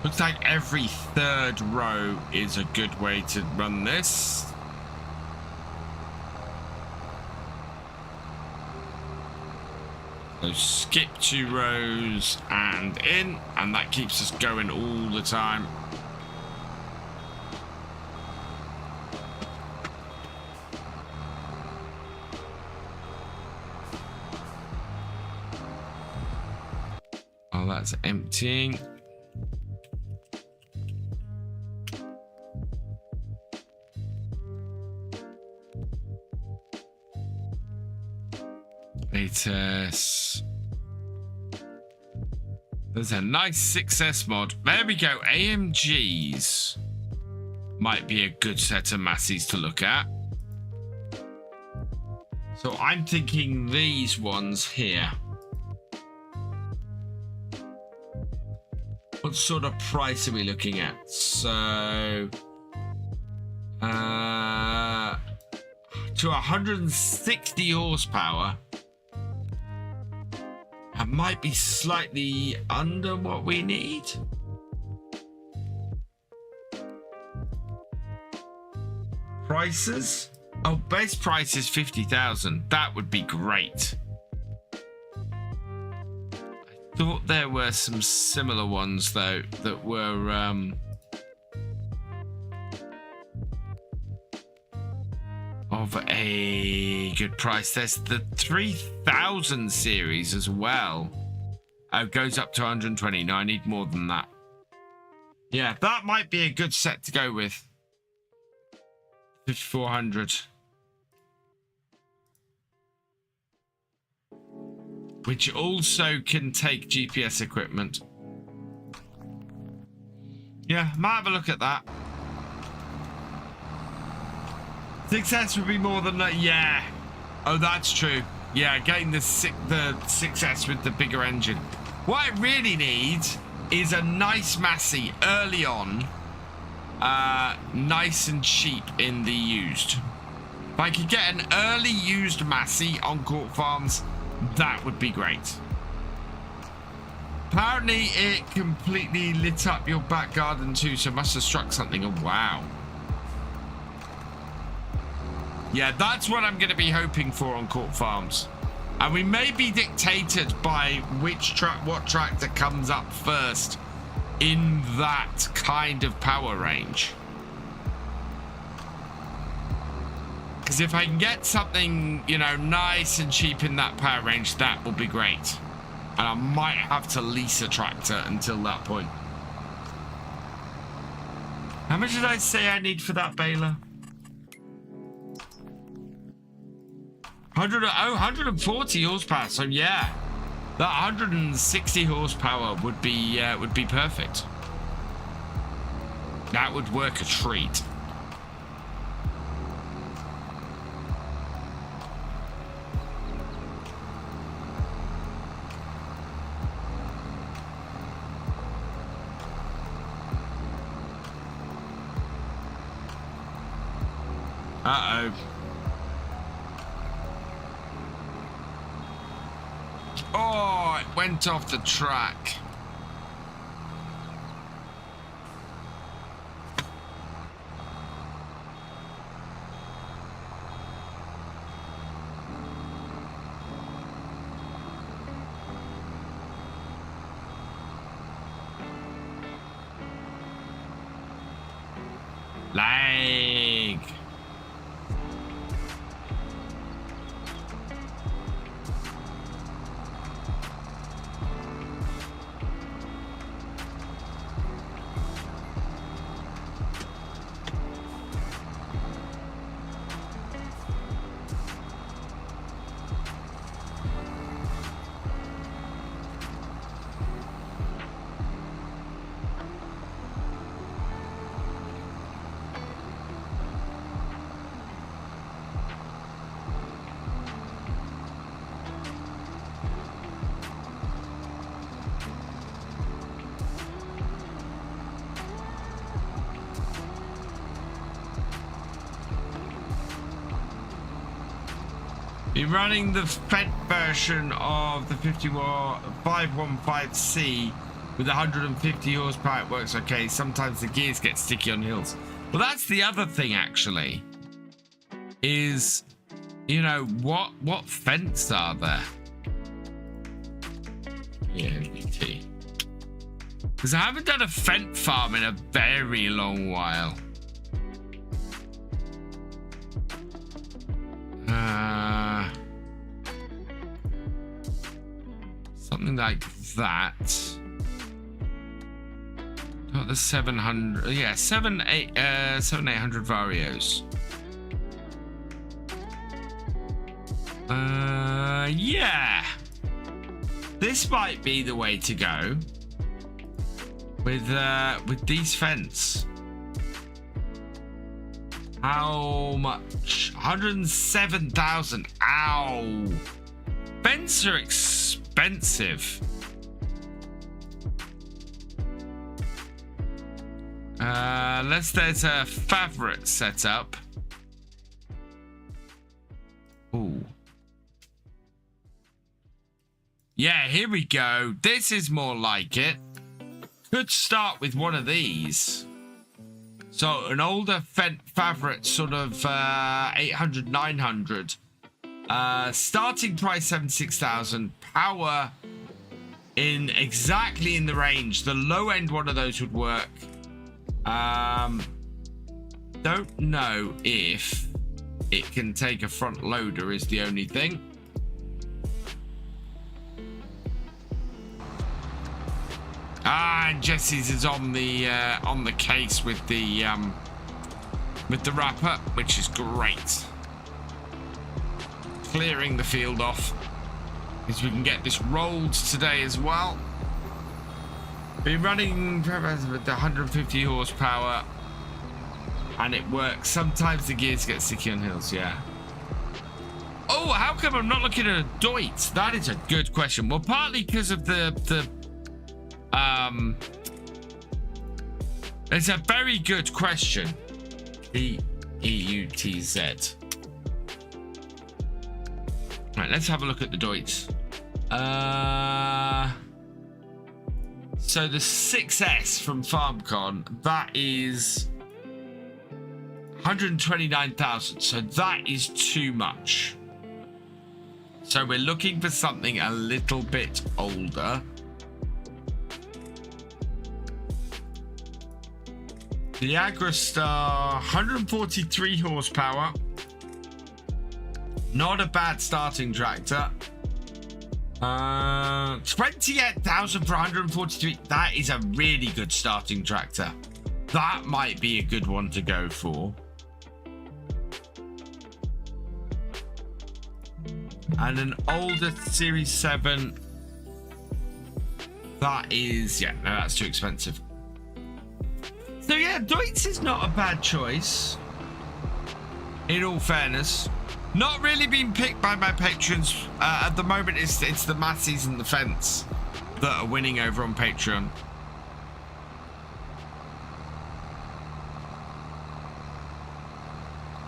Looks like every third row is a good way to run this. So skip 2 rows and in, and that keeps us going all the time. Oh, that's emptying. Status. There's a nice success mod. There we go. AMGs might be a good set of masses to look at. So I'm thinking these ones here. What sort of price are we looking at? So to 160 horsepower. That might be slightly under what we need. Prices? Oh, base price is 50,000. That would be great. I thought there were some similar ones though that were of a good price. There's the 3000 series as well. Oh, it goes up to 120. No, I need more than that. Yeah, that might be a good set to go with. 5400. Which also can take GPS equipment. Yeah, might have a look at that. Success would be more than that. Yeah. Oh, that's true. Yeah, getting the success with the bigger engine. What it really needs is a nice Massey early on. Nice and cheap in the used. If I could get an early used Massey on Court Farms, that would be great. Apparently it completely lit up your back garden too, so it must have struck something. Oh, wow. Yeah, that's what I'm going to be hoping for on Court Farms. And we may be dictated by what tractor comes up first in that kind of power range. Because if I can get something, you know, nice and cheap in that power range, that will be great. And I might have to lease a tractor until that point. How much did I say I need for that baler? 140 horsepower. So yeah, that 160 horsepower would be perfect. That would work a treat. Uh-oh. Oh, it went off the track. Lag. Be running the fed version of the 515C With 150 horsepower, it works okay. Sometimes the gears get sticky on hills. Well, that's the other thing, actually. Is, you know, what fence are there? Yeah, MDT. Because I haven't done a fent farm in a very long while. Something like that. Got the 700. Yeah, 800 Varios. Yeah. This might be the way to go. With these fence. How much? 107,000. Ow. Fence are expensive. Unless there's a favorite setup. Ooh. Yeah, here we go. This is more like it. Could start with one of these. So an older favorite, sort of 800, 900. Starting price 76,000. Power in exactly in the range. The low end one of those would work. Don't know if it can take a front loader is the only thing. And Jesse's is on the case with the wrapper, which is great. Clearing the field off, because we can get this rolled today as well. Been running with 150 horsepower, and it works. Sometimes the gears get sticky on hills. Yeah. Oh, how come I'm not looking at a Doit? That is a good question. Well, partly because of it's a very good question. EUTZ. Right, let's have a look at the Doits. So the 6S from FarmCon, that is 129,000. So that is too much. So we're looking for something a little bit older. The Agrastar, 143 horsepower. Not a bad starting tractor. 28,000 for 143. That is a really good starting tractor. That might be a good one to go for. And an older Series 7. That is, yeah, no, that's too expensive. So yeah, Deutz is not a bad choice. In all fairness. Not really being picked by my patrons. At the moment, it's the Massies and the Fence that are winning over on Patreon.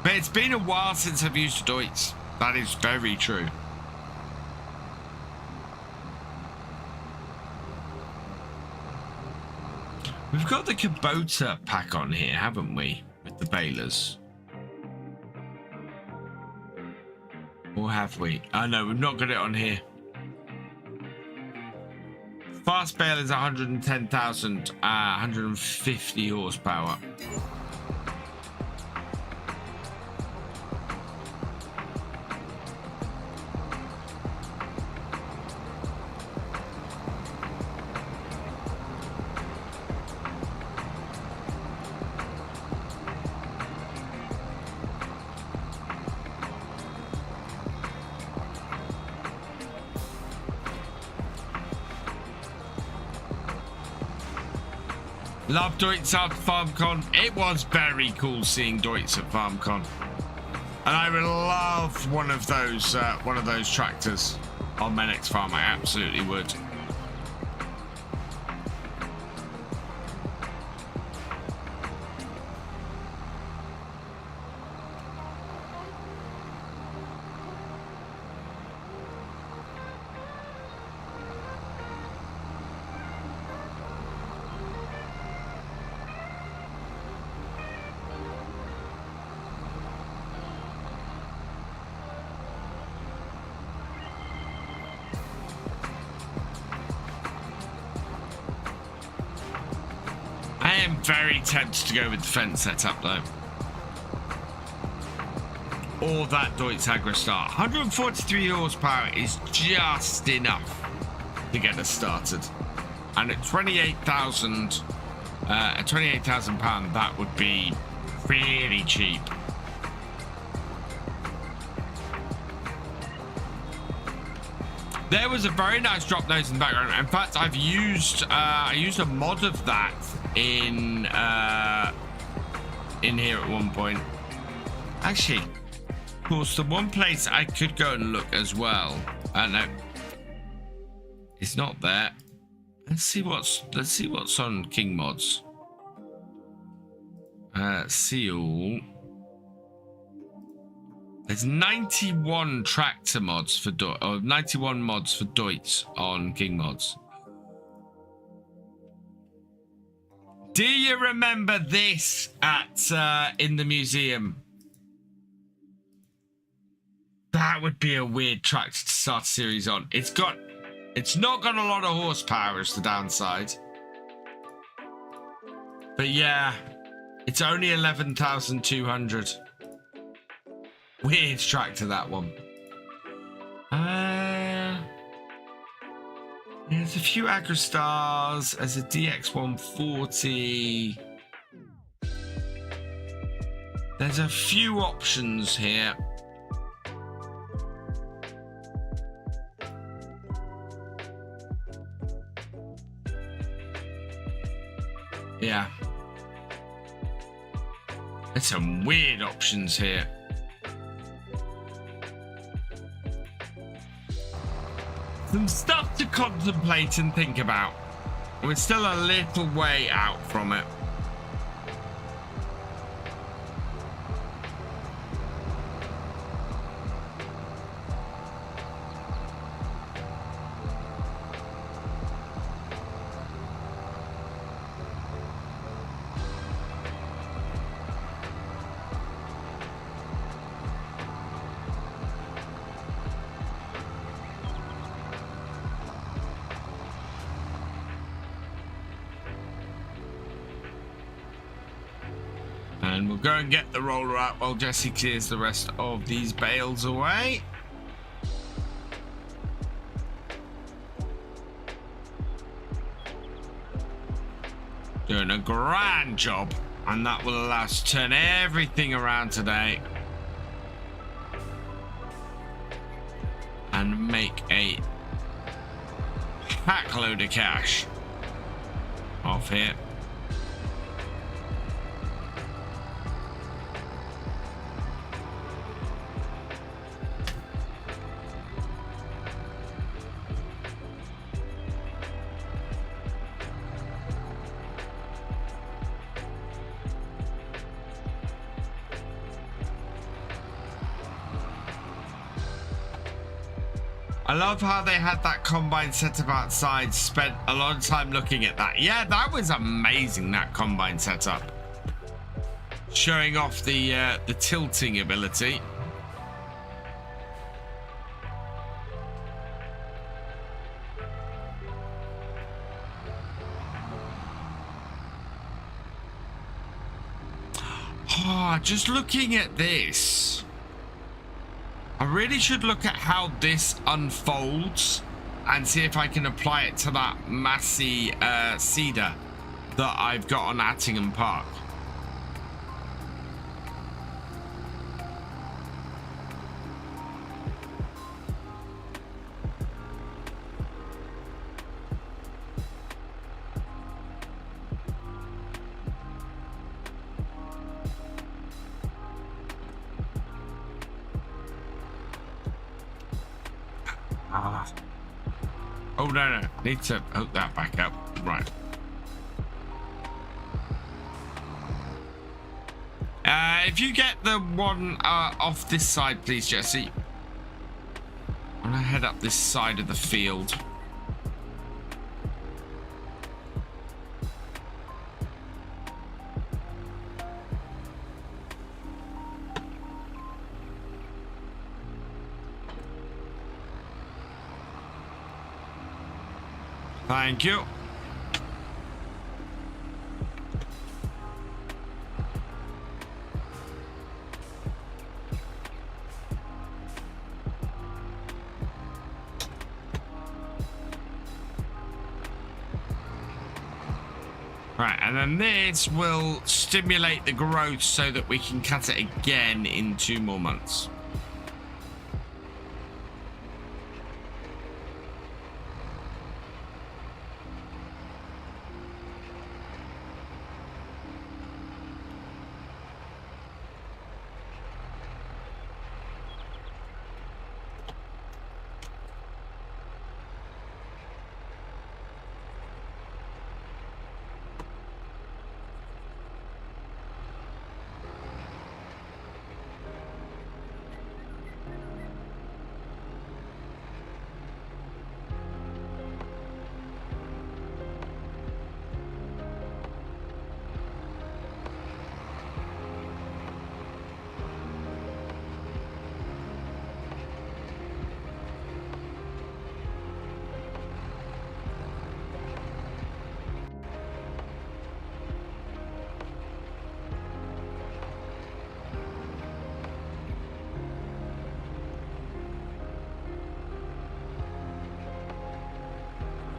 But it's been a while since I've used a Deutz. That is very true. We've got the Kubota pack on here, haven't we? With the balers. Or have we? Oh no, we've not got it on here. Fast bale is 110,000, 150 horsepower. Love Deutz at FarmCon. It was very cool seeing Deutz at FarmCon, and I would love one of those tractors on my next farm. I absolutely would. am very tempted to go with the fence setup though. Or that Deutz Agro Star. 143 horsepower is just enough to get us started. And at 28,000, at £28,000, that would be really cheap. There was a very nice drop nose in the background. In fact, I've used I used a mod of that in here at one point. Actually, of course, the one place I could go and look as well. No, it's not there. Let's see what's on King mods. See all. There's 91 tractor mods for 91 mods for Deutz on King mods. Do you remember this at in the museum? That would be a weird tractor to start a series on. It's not got a lot of horsepower is the downside. But yeah, it's only 11,200. Weird tractor, that one. There's a few Agrostars. There's a DX140. There's a few options here. Yeah. There's some weird options here. Some stuff to contemplate and think about. We're still a little way out from it. And we'll go and get the roller out while Jesse clears the rest of these bales away. Doing a grand job, and that will allow us to turn everything around today and make a pack load of cash off here. I love how they had that combine setup outside, spent a lot of time looking at that. Yeah, that was amazing, that combine setup. Showing off the tilting ability. Oh, just looking at this. I really should look at how this unfolds and see if I can apply it to that Massey cedar that I've got on Attingham Park. Oh, no. Need to hook that back up. Right. If you get the one off this side, please, Jesse. I'm going to head up this side of the field. Thank you. Right, and then this will stimulate the growth so that we can cut it again in 2 more months.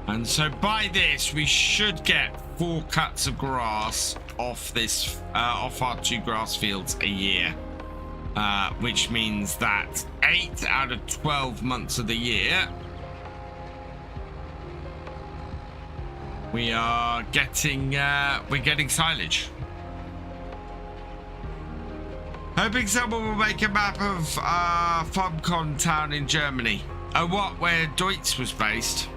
And so by this, we should get 4 cuts of grass off this, off our 2 grass fields a year, which means that 8 out of 12 months of the year, we are getting, we're getting silage. Hoping someone will make a map of FarmCon town in Germany. Oh, what? Where Deutz was based?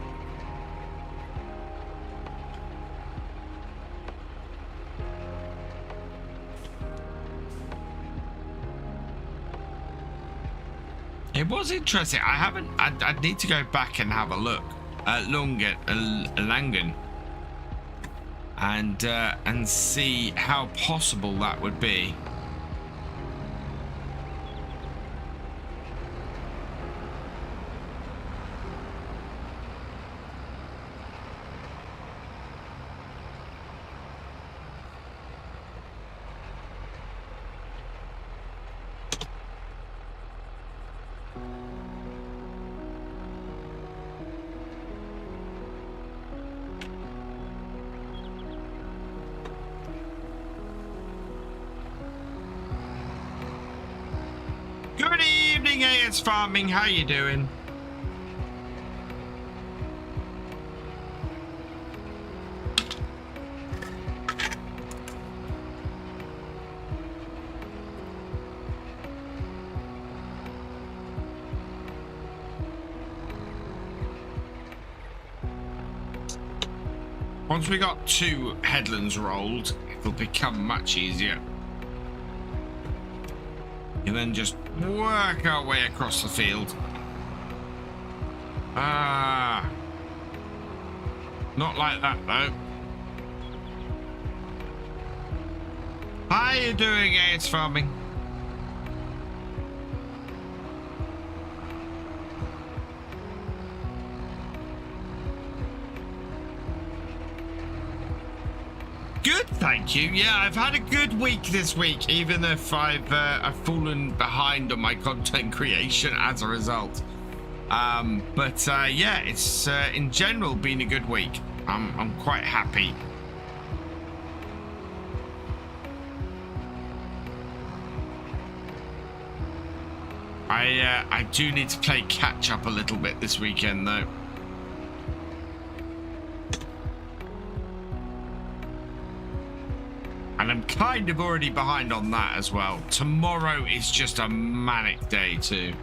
It was interesting. I haven't. I'd need to go back and have a look at Langen, and see how possible that would be. Good evening, AS Farming. How you doing? Once we got 2 headlands rolled, it'll become much easier. And then just work our way across the field. Not like that, though. How you doing, AS Farming? Good, thank you. Yeah, I've had a good week this week, even if I've fallen behind on my content creation as a result. Yeah, it's in general been a good week. I'm quite happy. I do need to play catch up a little bit this weekend, though. And I'm kind of already behind on that as well. Tomorrow is just a manic day too.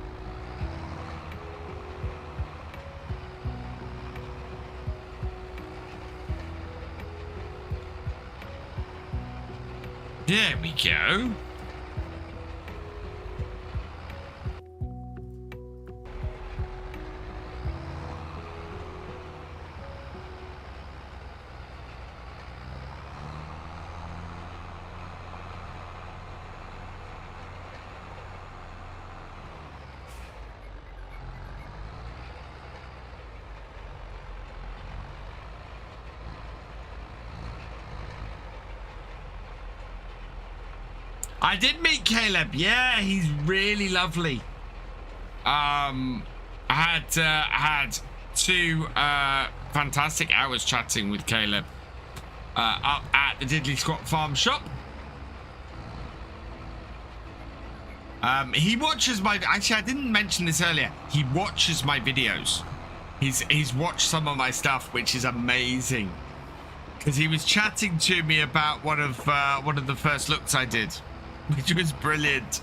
There we go. I did meet Caleb. Yeah, he's really lovely. I had 2 fantastic hours chatting with Caleb. up at the Diddly Squat Farm Shop. He watches my... Actually, I didn't mention this earlier. He watches my videos. He's watched some of my stuff, which is amazing. Because he was chatting to me about one of the first looks I did, which was brilliant.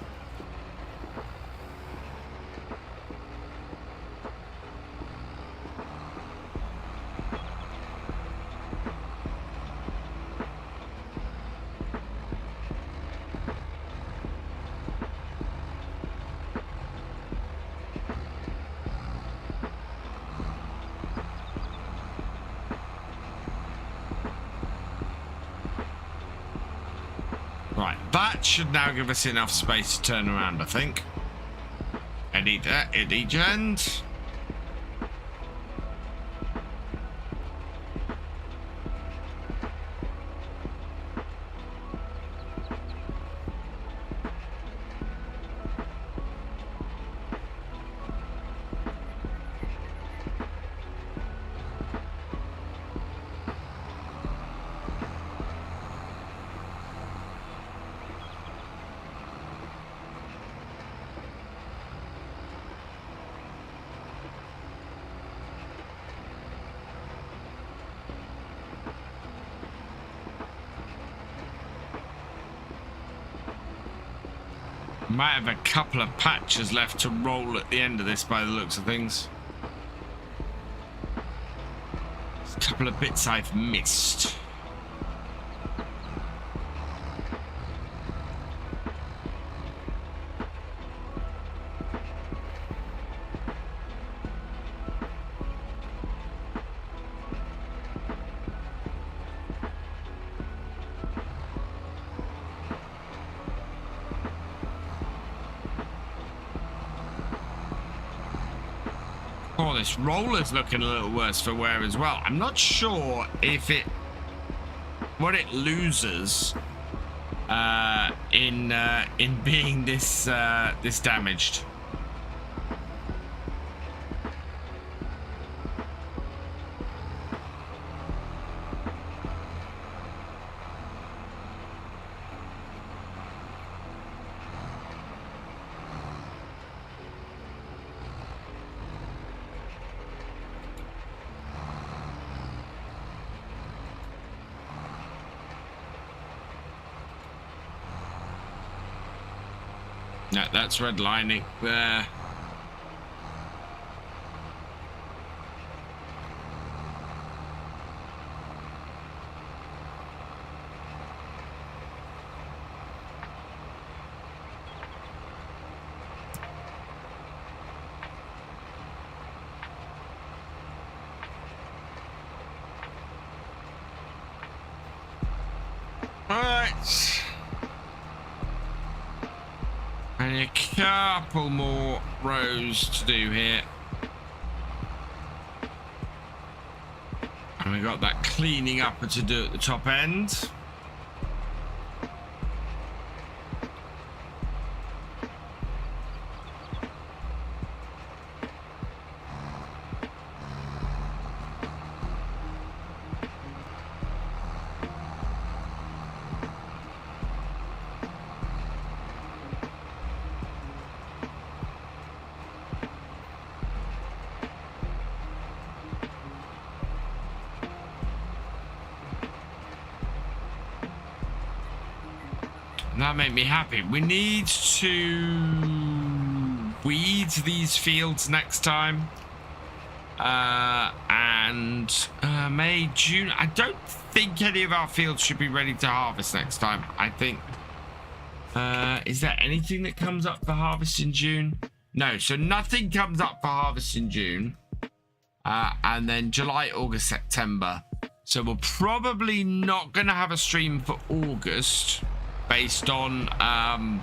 Right, that should now give us enough space to turn around, I think. Edit end. Might have a couple of patches left to roll at the end of this by the looks of things. There's a couple of bits I've missed. Oh, this roller's looking a little worse for wear as well. I'm not sure if what it loses in being this damaged. No, that's redlining there. All right. And a couple more rows to do here. And we got that cleaning up to do at the top end. That made me happy. We need to weed these fields next time. May, June. I don't think any of our fields should be ready to harvest next time. I think. Is there anything that comes up for harvest in June? No, so nothing comes up for harvest in June. And then July, August, September. So we're probably not going to have a stream for August. Based on the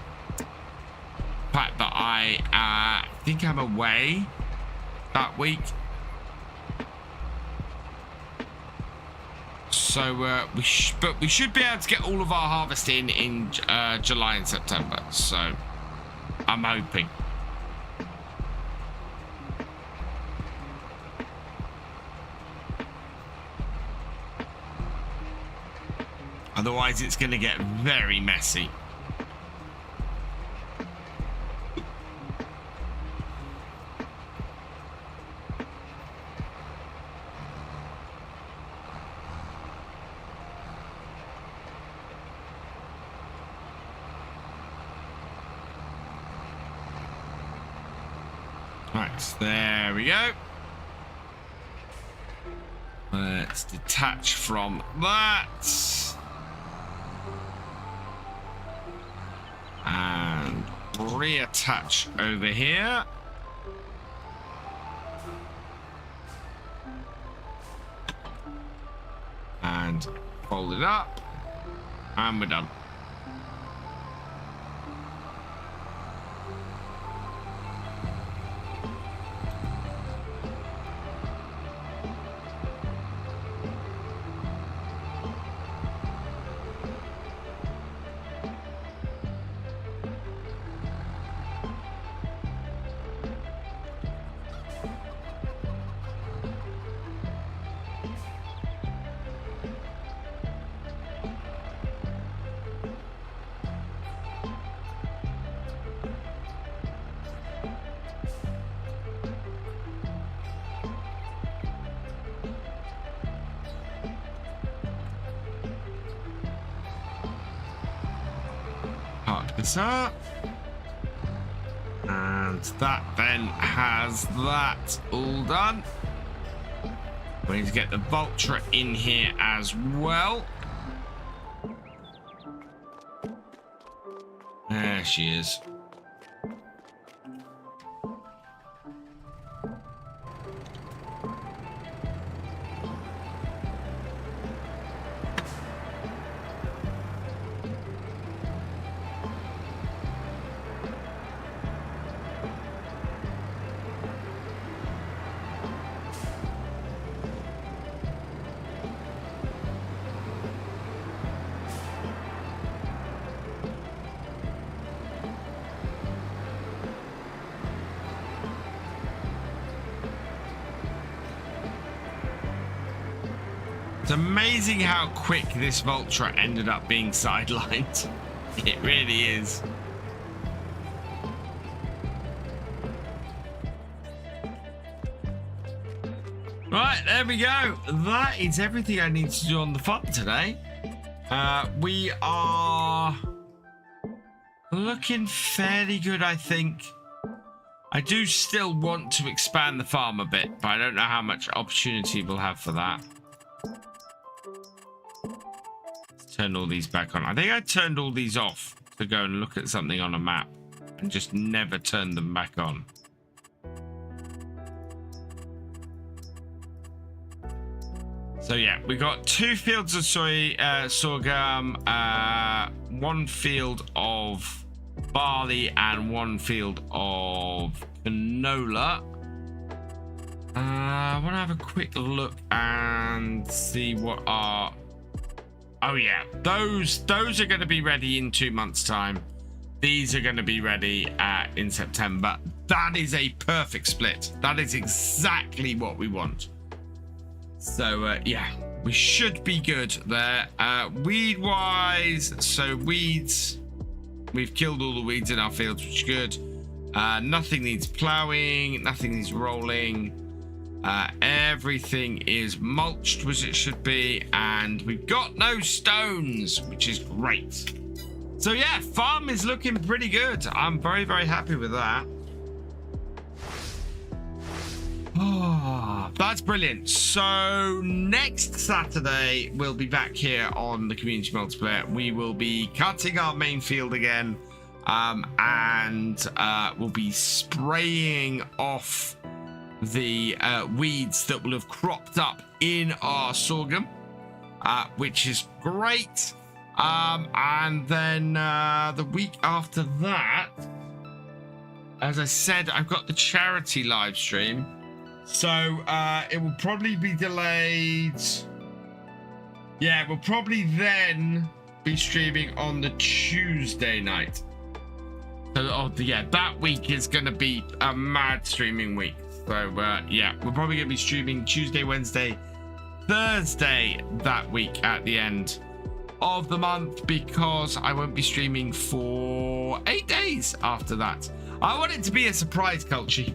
fact that I think I'm away that week. So we should be able to get all of our harvest in July and September. So I'm hoping. Otherwise, it's going to get very messy. Right, there we go. Let's detach from that. And reattach over here. And fold it up. And we're done. This up, and that then has that all done. We need to get the Vulture in here as well. There she is. It's amazing how quick this Vulture ended up being sidelined. It really is. Right, there we go. That is everything I need to do on the farm today. We are looking fairly good, I think. I do still want to expand the farm a bit, but I don't know how much opportunity we'll have for that. Turn all these back on. I think I turned all these off to go and look at something on a map and just never turned them back on. So yeah, we got 2 fields of sorghum, 1 field of barley, and 1 field of canola. I want to have a quick look and see what our... Oh yeah, those are going to be ready in 2 months' time. These are going to be ready in September. That is a perfect split. That is exactly what we want. So yeah, we should be good there. Weed-wise, so weeds, we've killed all the weeds in our fields, which is good. Nothing needs ploughing, nothing needs rolling. Everything is mulched, which it should be, and we've got no stones, which is great. So yeah, farm is looking pretty good. I'm very, very happy with that. Oh, that's brilliant. So next Saturday, we'll be back here on the community multiplayer. We will be cutting our main field again, and we'll be spraying off the weeds that will have cropped up in our sorghum, which is great. And then the week after that, as I said, I've got the charity live stream, so it will probably be delayed. Yeah, we'll probably then be streaming on the Tuesday night. So yeah, that week is going to be a mad streaming week. So yeah, we're probably going to be streaming Tuesday, Wednesday, Thursday that week at the end of the month because I won't be streaming for 8 days after that. I want it to be a surprise, Culture.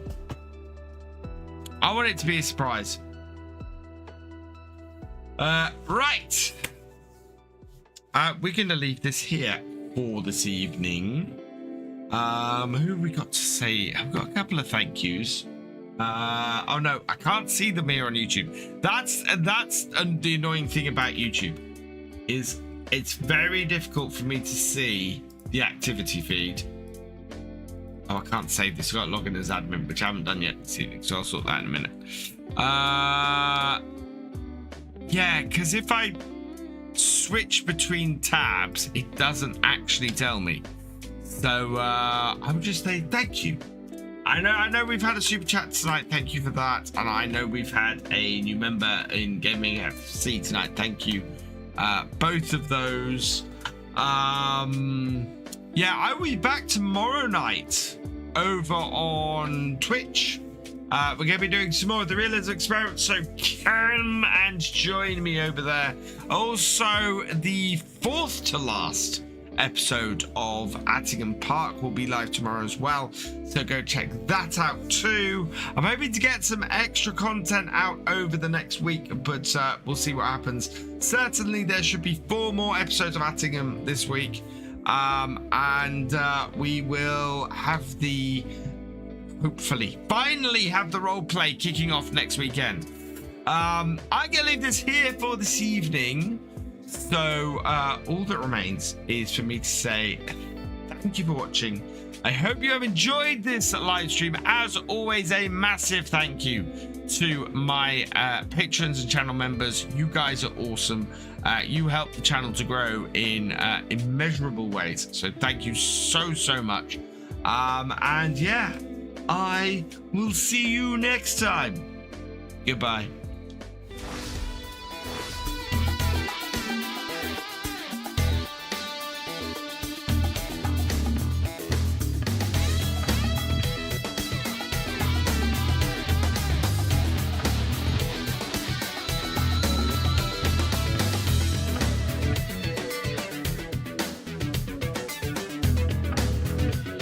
I want it to be a surprise. Right. We're going to leave this here for this evening. Who have we got to say? I've got a couple of thank yous. Oh no, I can't see them here on YouTube. That's the annoying thing about YouTube, is it's very difficult for me to see the activity feed. Oh, I can't save this. I've got to log in as admin, which I haven't done yet. So I'll sort that in a minute. Yeah, because if I switch between tabs, it doesn't actually tell me. So I would just say thank you. I know we've had a super chat tonight. Thank you for that. And I know we've had a new member in Gaming FC tonight. Thank you. Both of those. Yeah, I will be back tomorrow night over on Twitch. We're going to be doing some more of the realism experiment, so come and join me over there. Also, the 4th to last episode of Attingham Park will be live tomorrow as well, so go check that out too. I'm hoping to get some extra content out over the next week, but we'll see what happens. Certainly there should be 4 more episodes of Attingham this week, and we will have the hopefully finally have the role play kicking off next weekend. I'm gonna leave this here for this evening. So all that remains is for me to say thank you for watching. I hope you have enjoyed this live stream. As always, a massive thank you to my patrons and channel members. You guys are awesome. You help the channel to grow in immeasurable ways. So thank you so much. And yeah, I will see you next time. Goodbye.